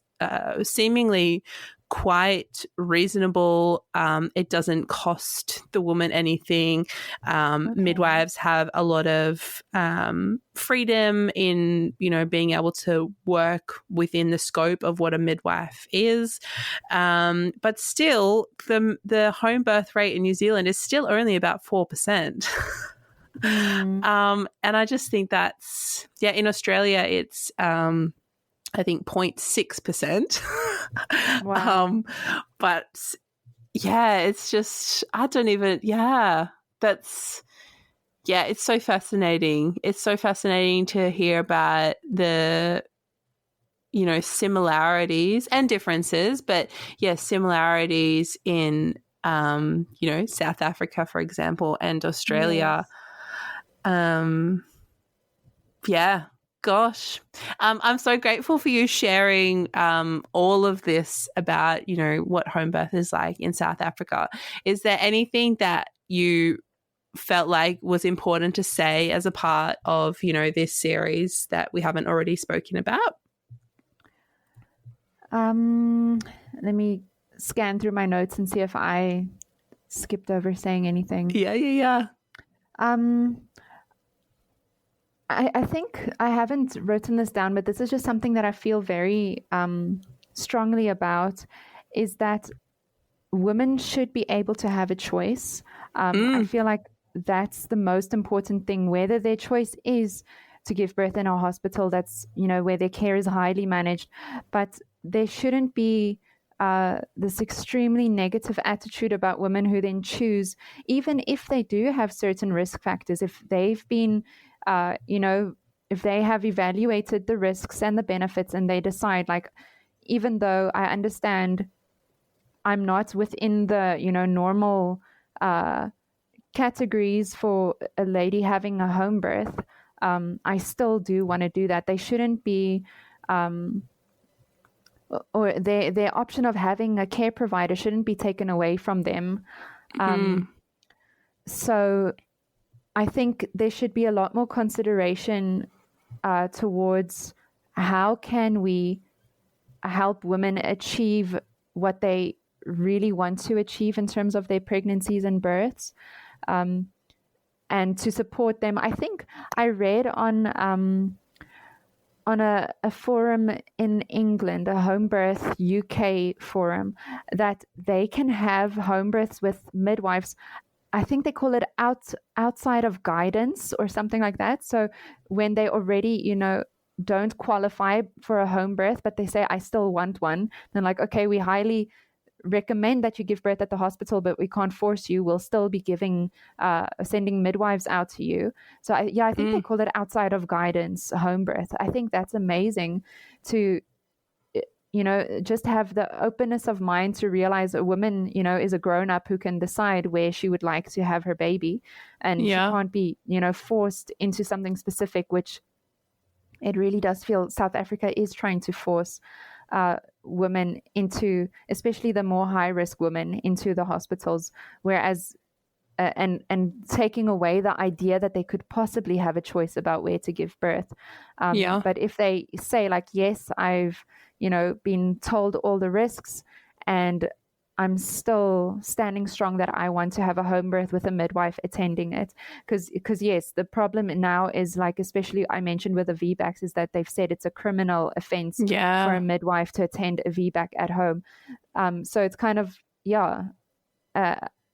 seemingly quite reasonable. It doesn't cost the woman anything. Midwives have a lot of freedom in, being able to work within the scope of what a midwife is. But still, the home birth rate in New Zealand is still only about 4%. And I just think that's, in Australia, it's I think 0.6%. Wow. But it's just, I don't even, it's so fascinating. It's so fascinating to hear about the, similarities and differences, but similarities in, South Africa, for example, and Australia. Yes. Gosh, I'm so grateful for you sharing all of this about, what home birth is like in South Africa. Is there anything that you felt like was important to say as a part of, you know, this series that we haven't already spoken about? Let me scan through my notes and see if I skipped over saying anything. Yeah. I think I haven't written this down, but this is just something that I feel very strongly about, is that women should be able to have a choice. I feel like that's the most important thing, whether their choice is to give birth in a hospital that's, you know, where their care is highly managed, but there shouldn't be this extremely negative attitude about women who then choose, even if they do have certain risk factors, if they've been if they have evaluated the risks and the benefits and they decide, like, even though I understand I'm not within the, you know, normal categories for a lady having a home birth, I still do want to do that. They shouldn't be, or their option of having a care provider shouldn't be taken away from them. So I think there should be a lot more consideration towards how can we help women achieve what they really want to achieve in terms of their pregnancies and births, and to support them. I think I read on a forum in England, a Homebirth UK forum, that they can have home births with midwives. I think they call it outside of guidance or something like that. So when they already, you know, don't qualify for a home birth, but they say, I still want one, then like, okay, we highly recommend that you give birth at the hospital, but we can't force you. We'll still be sending midwives out to you. So I think they call it outside of guidance home birth. I think that's amazing to, you know, just have the openness of mind to realize a woman, you know, is a grown up who can decide where she would like to have her baby, and she can't be, you know, forced into something specific, which it really does feel South Africa is trying to force women into, especially the more high risk women, into the hospitals, whereas and taking away the idea that they could possibly have a choice about where to give birth. But if they say, like, yes, I've, you know, been told all the risks and I'm still standing strong that I want to have a home birth with a midwife attending it. Because yes, the problem now is, like, especially I mentioned with the VBACs, is that they've said it's a criminal offense for a midwife to attend a VBAC at home. So it's kind of,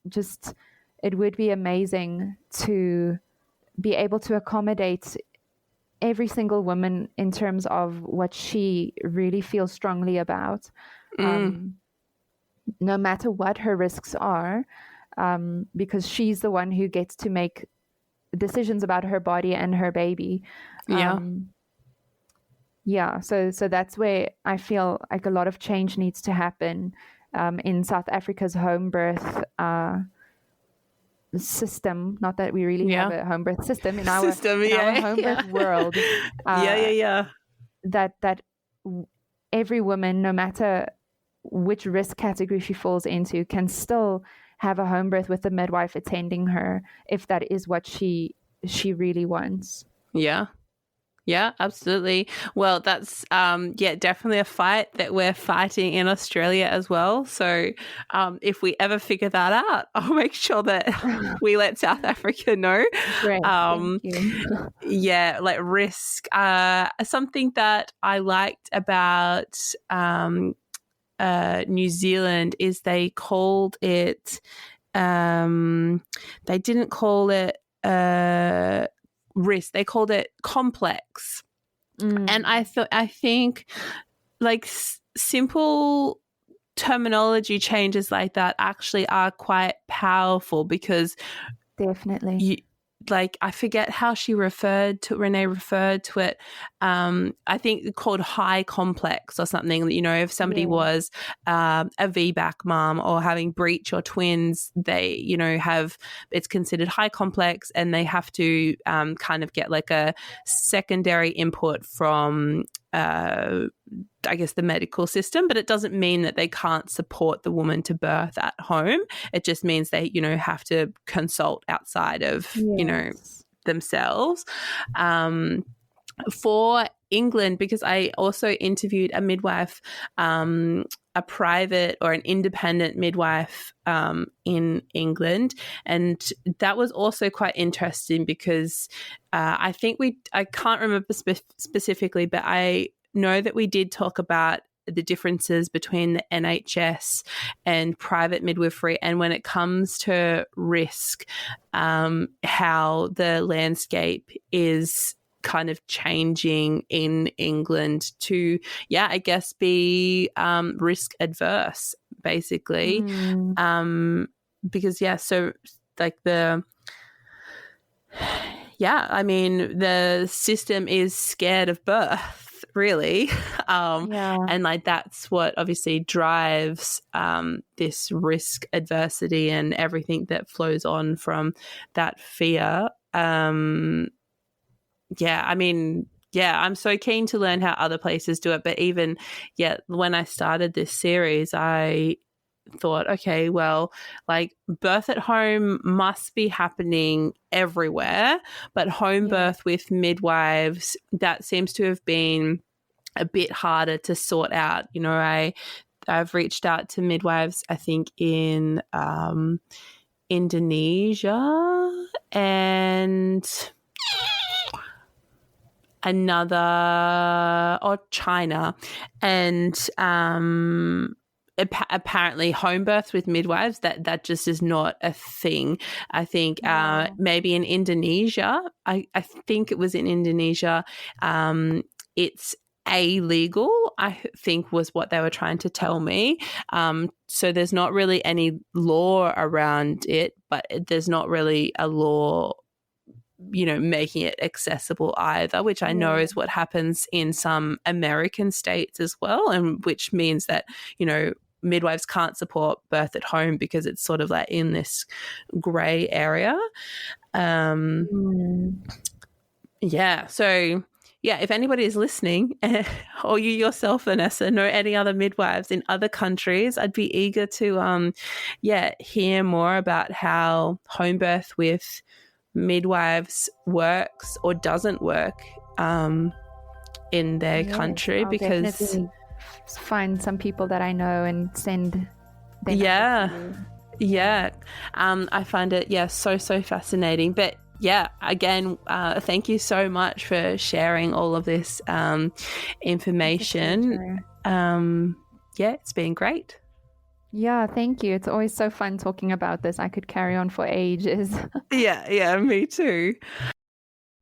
just, it would be amazing to be able to accommodate every single woman in terms of what she really feels strongly about. No matter what her risks are, because she's the one who gets to make decisions about her body and her baby. So that's where I feel like a lot of change needs to happen in South Africa's home birth system. Not that we really have a home birth system in our, our home birth world. That every woman, no matter which risk category she falls into, can still have a home birth with a midwife attending her if that is what she really wants. Yeah, absolutely. Well, that's definitely a fight that we're fighting in Australia as well. So if we ever figure that out, I'll make sure that we let South Africa know. Great. Thank you. Like risk. Something that I liked about New Zealand is they called it, they didn't call it risk, they called it complex. And I think like simple terminology changes like that actually are quite powerful, because definitely like I forget how Renee referred to it. I think called high complex or something. You know, if somebody was a VBAC mom or having breech or twins, they, you know, it's considered high complex, and they have to kind of get like a secondary input from I guess the medical system, but it doesn't mean that they can't support the woman to birth at home. It just means they, have to consult outside of, themselves. For England, because I also interviewed a midwife, a private or an independent midwife in England, and that was also quite interesting because I can't remember specifically, but I know that we did talk about the differences between the NHS and private midwifery, and when it comes to risk, how the landscape is kind of changing in England to, I guess, be risk adverse, basically. Because, so like the system is scared of birth, really. And like that's what obviously drives this risk adversity and everything that flows on from that fear. I'm so keen to learn how other places do it. But even, when I started this series, I thought, okay, well, like birth at home must be happening everywhere, but home birth with midwives, that seems to have been a bit harder to sort out. I've reached out to midwives, I think, in Indonesia and China, and apparently home birth with midwives, that just is not a thing. I think maybe in Indonesia, I think it was in Indonesia, it's illegal, I think was what they were trying to tell me. So there's not really any law around it, but there's not really a law making it accessible either, which I know is what happens in some American states as well, and which means that, midwives can't support birth at home because it's sort of like in this grey area. So if anybody is listening, or you yourself, Vanessa, know any other midwives in other countries, I'd be eager to hear more about how home birth with midwives works or doesn't work in their country. I'll because definitely find some people that I know and send them. I find it so fascinating. But again, thank you so much for sharing all of this information. It's been great. Yeah, thank you. It's always so fun talking about this. I could carry on for ages. Yeah, me too.